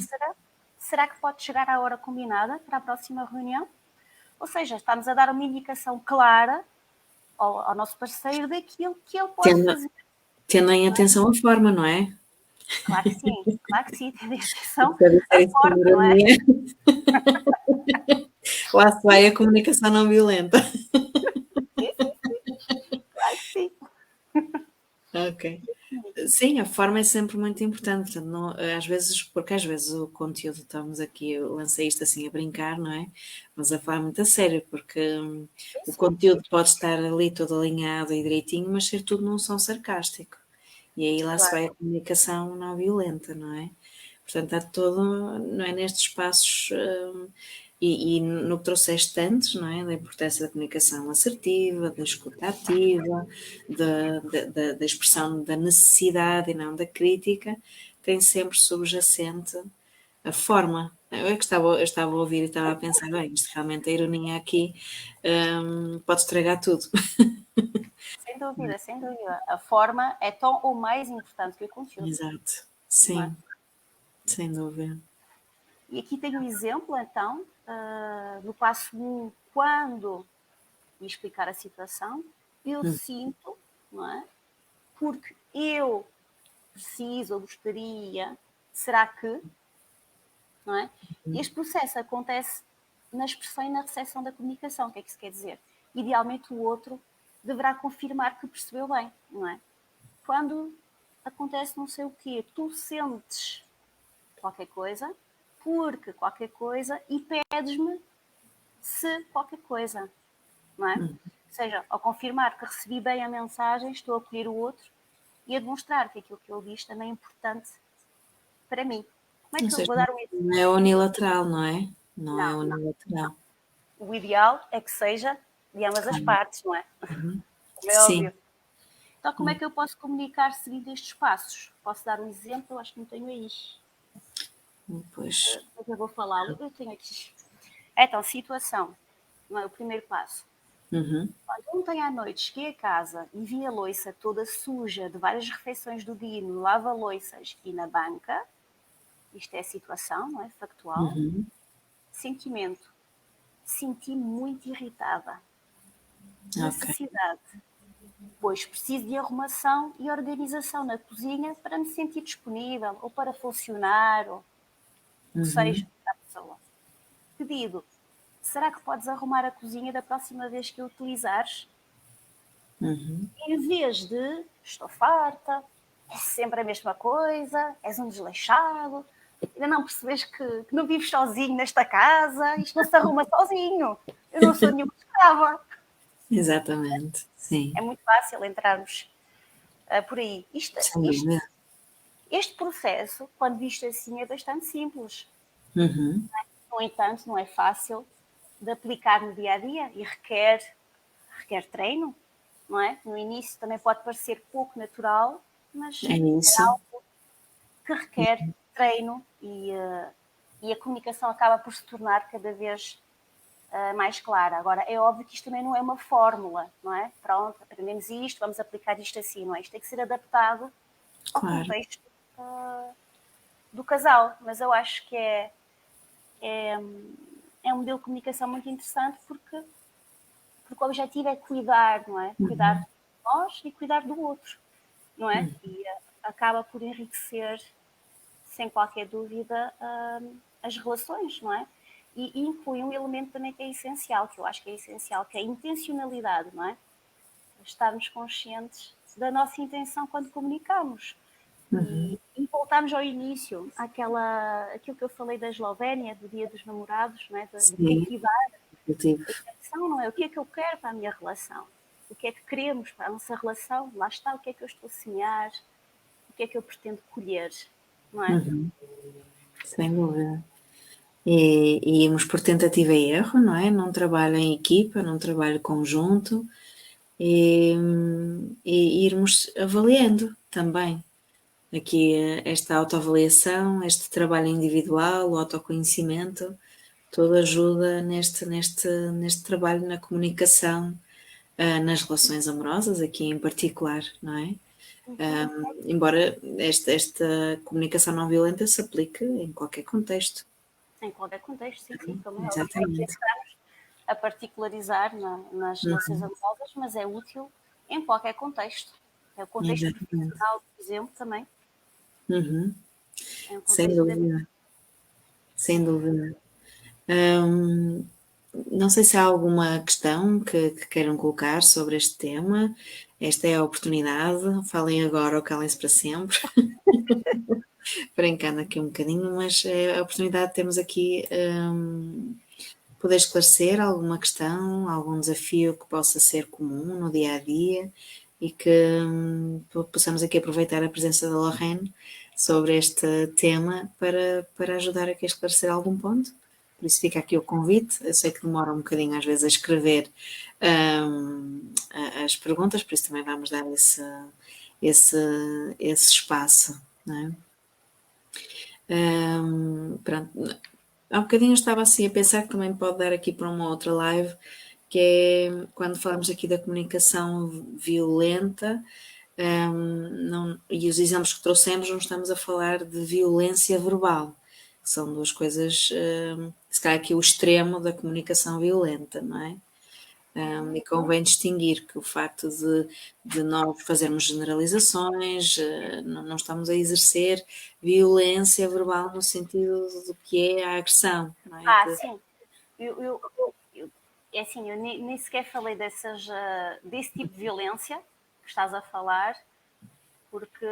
será que podes chegar à hora combinada para a próxima reunião? Ou seja, estamos a dar uma indicação clara ao nosso parceiro daquilo que ele pode Tendo, fazer. tendo em atenção a forma, não é? Claro que sim, tem atenção Se eu disser a isso com forma, não é? ironia, lá se vai a comunicação não violenta. Sim, claro que sim. Ok. Sim, a forma é sempre muito importante, portanto, não, porque às vezes o conteúdo, estamos aqui, eu lancei isto assim a brincar, não é? Mas a forma é muito a sério, porque o conteúdo pode estar ali todo alinhado e direitinho, mas ser tudo num som sarcástico. E aí lá se Claro, vai a comunicação não violenta, não é? Portanto, há todo, não é, nestes passos, e no que trouxeste antes, não é? Da importância da comunicação assertiva, da escuta ativa, da expressão da necessidade e não da crítica, tem sempre subjacente a forma. Eu é que eu estava a ouvir e estava a pensar, bem, isto realmente a ironia aqui pode estragar tudo. sem dúvida, sem dúvida. A forma é tão ou mais importante que o conteúdo, Exato. não é? Sim, sem dúvida. E aqui tem um exemplo, então, no passo 1, quando me explicar a situação, eu sinto, não é? Porque eu preciso ou gostaria, será que, não é? Este processo acontece na expressão e na recepção da comunicação. O que é que isso quer dizer? Idealmente o outro deverá confirmar que percebeu bem, não é? Quando acontece não sei o quê, tu sentes qualquer coisa, porque qualquer coisa, e pedes-me se qualquer coisa, não é? Ou seja, ao confirmar que recebi bem a mensagem, estou a acolher o outro e a demonstrar que aquilo que ele diz também é importante para mim. Como é Ou que eu seja, vou dar um exemplo? não é unilateral, não é? Não é Não, não. unilateral. O ideal é que seja de ambas as Claro. partes, não é? Como é Sim. óbvio. Então, como é que eu posso comunicar seguindo estes passos? Posso dar um exemplo? Eu acho que não tenho aí. Pois. Mas eu vou falá-lo. Eu tenho aqui. Então, situação. Não é o primeiro passo. Uhum. Olha, ontem à noite cheguei a casa e vi a louça toda suja de várias refeições do dia no lava-louças e na banca. Isto é a situação, não é? Factual. Uhum. Sentimento. Senti-me muito irritada. Ok. Necessidade. Pois preciso de arrumação e organização na cozinha para me sentir disponível ou para funcionar, ou o que Uhum. seja para a pessoa. Pedido. Será que podes arrumar a cozinha da próxima vez que a utilizares? Uhum. Em vez de estou farta, é sempre a mesma coisa, és um desleixado, ainda não percebes que não vives sozinho nesta casa, isto não se arruma sozinho, eu não sou nenhuma escrava. Exatamente. É Sim. muito fácil entrarmos por aí. Sem dúvida. Este processo, quando visto assim, é bastante simples. Uhum. No entanto, não é fácil de aplicar no dia a dia e requer treino, não é? No início também pode parecer pouco natural, mas É é isso. algo que requer treino e a comunicação acaba por se tornar cada vez mais clara. Agora, é óbvio que isto também não é uma fórmula, não é? Pronto, aprendemos isto, vamos aplicar isto assim, não é? Isto tem que ser adaptado ao Claro. contexto do casal, mas eu acho que é um modelo de comunicação muito interessante porque o objetivo é cuidar, não é? Cuidar Uhum. de nós e cuidar do outro, não é? E acaba por enriquecer, sem qualquer dúvida, as relações, não é? E inclui um elemento também que é essencial, que eu acho que é essencial, que é a intencionalidade, não é? Estarmos conscientes da nossa intenção quando comunicamos. Uhum. E voltarmos ao início, aquilo que eu falei da Eslovénia, do Dia dos Namorados, não é? De Sim. cultivar Positivo. a intenção, não é? O que é que eu quero para a minha relação? O que é que queremos para a nossa relação? Lá está, o que é que eu estou a semear? O que é que eu pretendo colher? Não é? Uhum. Sem dúvida. E irmos por tentativa e erro, não é? Num trabalho em equipa, num trabalho conjunto e, e irmos avaliando também. Aqui esta autoavaliação, este trabalho individual, o autoconhecimento, tudo ajuda neste trabalho na comunicação, nas relações amorosas, aqui em particular, não é? Embora esta comunicação não violenta se aplique em qualquer contexto. Em qualquer contexto, sim, sim, como é óbvio. Aqui Exatamente. estamos a particularizar nas relações Uhum. amorosas, mas é útil em qualquer contexto. É o contexto Exatamente. profissional, por exemplo, também. Uhum. É um Sem contexto da vida. dúvida, sem dúvida. Hum, não sei se há alguma questão que queiram colocar sobre este tema. Esta é a oportunidade. Falem agora ou calem-se para sempre. Brincando aqui um bocadinho, mas é a oportunidade de termos aqui poder esclarecer alguma questão, algum desafio que possa ser comum no dia a dia e que possamos aqui aproveitar a presença da Lorraine sobre este tema para ajudar aqui a esclarecer algum ponto. Por isso fica aqui o convite. Eu sei que demora um bocadinho às vezes a escrever as perguntas, por isso também vamos dar esse, esse espaço. Não é? Pronto. Há um bocadinho eu estava assim a pensar que também pode dar aqui para uma outra live, que é quando falamos aqui da comunicação violenta, e os exemplos que trouxemos, não estamos a falar de violência verbal, que são duas coisas, se calhar aqui o extremo da comunicação violenta, não é? E convém distinguir que o facto de nós fazermos generalizações, não estamos a exercer violência verbal no sentido do que é a agressão, não é? Sim. É assim, eu nem sequer falei desse tipo de violência que estás a falar, porque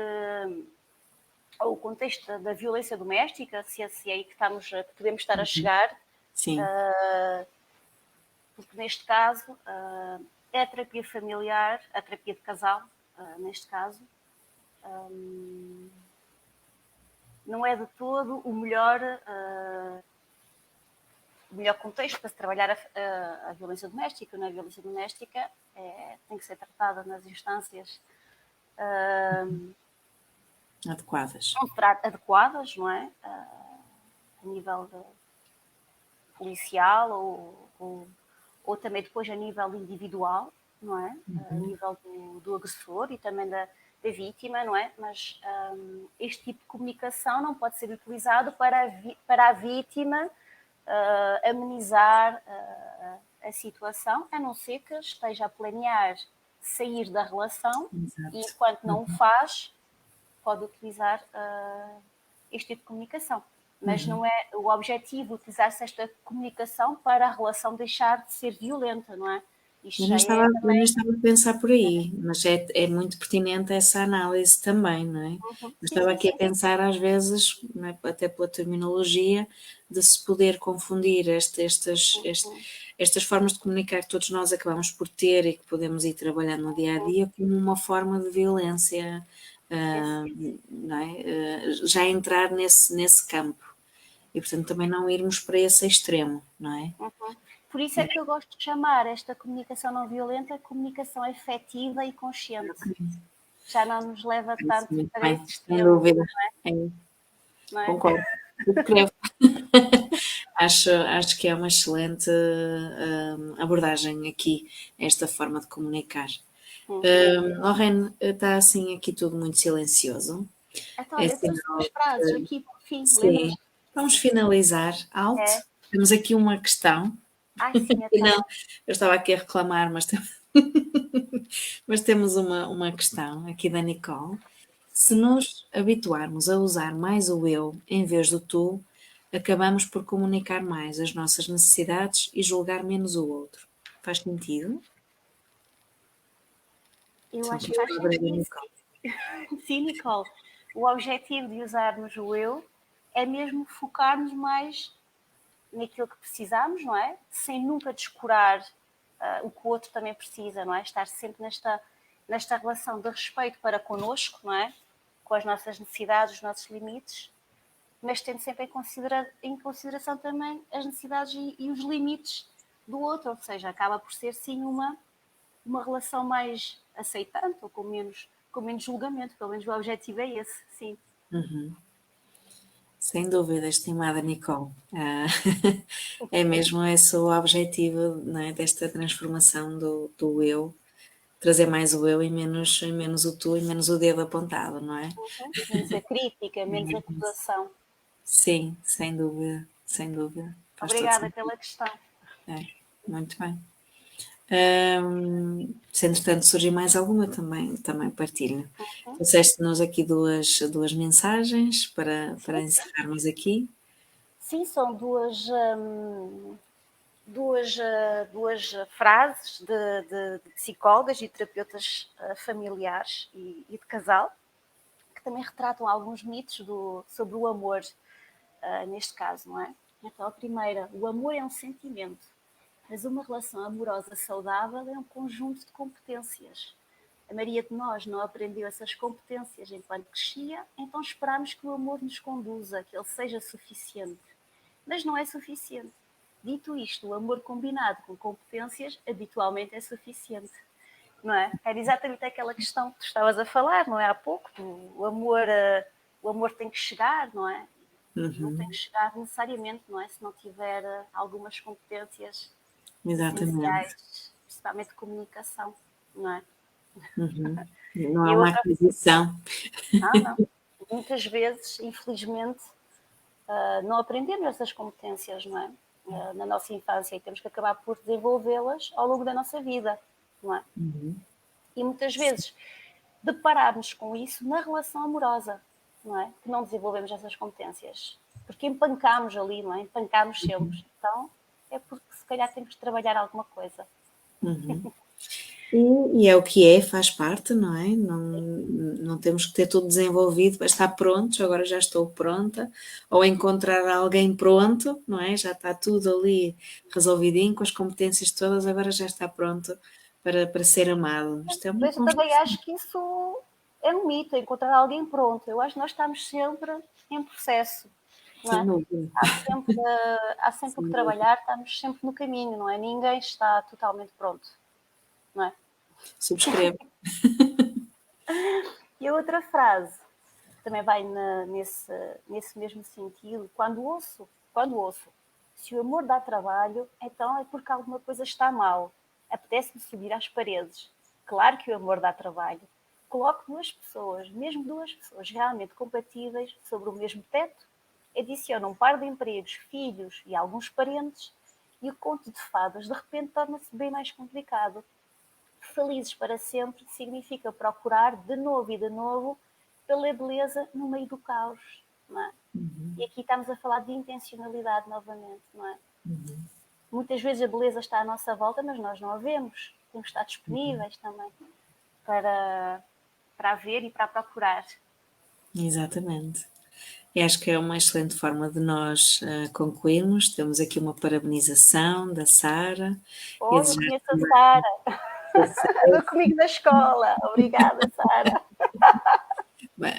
o contexto da violência doméstica, se é aí que podemos estar a chegar, Sim. porque neste caso é a terapia familiar, a terapia de casal, neste caso, não é de todo o melhor contexto para se trabalhar a violência doméstica. Não é? A violência doméstica tem que ser tratada nas instâncias Adequadas. adequadas, não é? A nível policial ou também depois a nível individual, não é? A nível do agressor e também da vítima, não é? Mas este tipo de comunicação não pode ser utilizado para a vítima amenizar a situação, a não ser que esteja a planear sair da relação. Exato. E enquanto não o faz, pode utilizar este tipo de comunicação. Mas não é o objetivo utilizar-se esta comunicação para a relação deixar de ser violenta, não é? Eu não estava a pensar por aí, mas é muito pertinente essa análise também, não é? Eu estava aqui a pensar às vezes, não é, até pela terminologia, de se poder confundir estas formas de comunicar que todos nós acabamos por ter e que podemos ir trabalhando no dia a dia como uma forma de violência, não é? Já entrar nesse campo e, portanto, também não irmos para esse extremo, não é? Por isso é que eu gosto de chamar esta comunicação não violenta comunicação efetiva e consciente. Já não nos leva tanto para esse extremo. Sem dúvida. Não é? Concordo. Subscrevo. Acho que é uma excelente abordagem aqui, esta forma de comunicar. Lorraine, está assim aqui tudo muito silencioso. Então, olha, trouxe umas frases aqui por fim. Sim, vamos finalizar alto. Temos aqui uma questão. Sim, Não, eu estava aqui a reclamar, mas temos uma questão aqui da Nicole. Se nos habituarmos a usar mais o eu em vez do tu, acabamos por comunicar mais as nossas necessidades e julgar menos o outro. Faz sentido? Eu acho que faz sentido. Sim, Nicole. O objetivo de usarmos o eu é mesmo focar-nos mais naquilo que precisamos, não é? Sem nunca descurar o que o outro também precisa, não é? Estar sempre nesta relação de respeito para connosco, não é? Com as nossas necessidades, os nossos limites, mas tendo sempre em consideração também as necessidades e os limites do outro, ou seja, acaba por ser sim uma relação mais aceitante ou com menos julgamento, pelo menos o objetivo é esse, sim. Sem dúvida, estimada Nicole. É mesmo esse o objetivo, não é, desta transformação do eu, trazer mais o eu e menos o tu e menos o dedo apontado, não é? Menos a crítica, menos a acusação. Sim, sem dúvida, sem dúvida. Obrigada pela questão. Muito bem. Se entretanto surgir mais alguma, também partilho. Trouxeste-nos aqui duas mensagens para encerrarmos aqui. Sim, são duas frases de psicólogas e terapeutas familiares e de casal, que também retratam alguns mitos sobre o amor, neste caso, não é? Então, a primeira, o amor é um sentimento, mas uma relação amorosa saudável é um conjunto de competências. A maioria de nós não aprendeu essas competências enquanto crescia, então esperamos que o amor nos conduza, que ele seja suficiente. Mas não é suficiente. Dito isto, o amor combinado com competências habitualmente é suficiente. Não é? Era exatamente aquela questão que tu estavas a falar, não é? Há pouco, o amor tem que chegar, não é? Não tem que chegar necessariamente, não é? Se não tiver algumas competências essenciais, principalmente de comunicação, não é? Não há uma aquisição. Não. Muitas vezes, infelizmente, não aprendemos essas competências, não é? Na nossa infância, e temos que acabar por desenvolvê-las ao longo da nossa vida, não é? E muitas vezes depararmos com isso na relação amorosa, não é? Que não desenvolvemos essas competências, porque empancamos ali, não é? Empancamos sempre. Então, é porque se calhar temos que trabalhar alguma coisa. E é o que é, faz parte, não é? Não temos que ter tudo desenvolvido para estar prontos, agora já estou pronta, ou encontrar alguém pronto, não é? Já está tudo ali resolvidinho, com as competências todas, agora já está pronto para ser amado. Isto é uma Mas eu também construção. acho que isso é um mito, encontrar alguém pronto. Eu acho que nós estamos sempre em processo, não Sem é? dúvida, Há sempre o que sem dúvida. trabalhar, estamos sempre no caminho, não é? Ninguém está totalmente pronto, não é? Subscrevo. E a outra frase também vai nesse mesmo sentido. Quando ouço, se o amor dá trabalho, então é porque alguma coisa está mal. Apetece-me subir às paredes. Claro que o amor dá trabalho. Coloque duas pessoas, mesmo duas pessoas realmente compatíveis, sobre o mesmo teto, adiciona um par de empregos, filhos e alguns parentes, e o conto de fadas de repente torna-se bem mais complicado. Felizes para sempre significa procurar de novo e de novo pela beleza no meio do caos, não é? E aqui estamos a falar de intencionalidade novamente, não é? Muitas vezes a beleza está à nossa volta, mas nós não a vemos. Temos que estar disponíveis também para, para a ver e para a procurar. Exatamente. E acho que é uma excelente forma de nós concluirmos. Temos aqui uma parabenização da Sara e a Oh, eu desejar conheço a também Sara, andou sucesso. comigo na escola. Obrigada, Sara.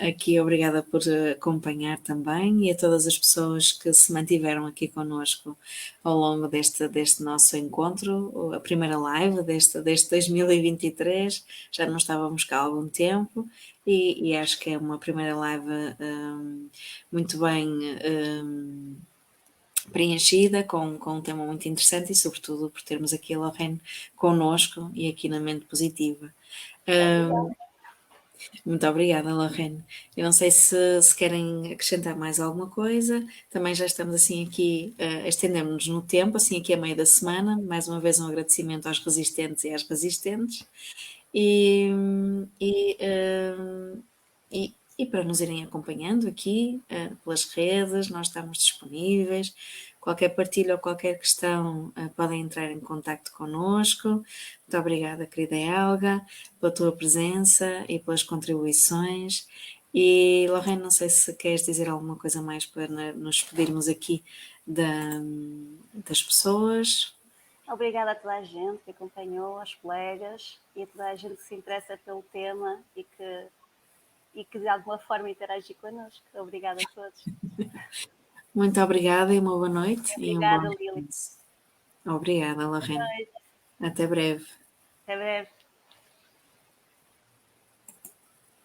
Aqui, obrigada por acompanhar também e a todas as pessoas que se mantiveram aqui connosco ao longo deste nosso encontro, a primeira live deste 2023. Já não estávamos cá há algum tempo e acho que é uma primeira live muito bem preenchida, com um tema muito interessante e, sobretudo, por termos aqui a Lorraine connosco e aqui na Mente Positiva. Obrigada. Muito obrigada, Lorraine. Eu não sei se querem acrescentar mais alguma coisa. Também já estamos assim aqui, estendemos-nos no tempo, assim aqui a meio da semana. Mais uma vez um agradecimento aos resistentes e às resistentes. E, e, eh, e para nos irem acompanhando aqui pelas redes, nós estamos disponíveis. Qualquer partilha ou qualquer questão, podem entrar em contacto connosco. Muito obrigada, querida Helga, pela tua presença e pelas contribuições. E, Lorraine, não sei se queres dizer alguma coisa mais para nos despedirmos aqui das pessoas. Obrigada a toda a gente que acompanhou, aos colegas e a toda a gente que se interessa pelo tema e que de alguma forma interage connosco. Obrigada a todos. Muito obrigada e uma boa noite e um bom Obrigada, Lili. descanso. Obrigada, Lorraine. Até breve. Até breve.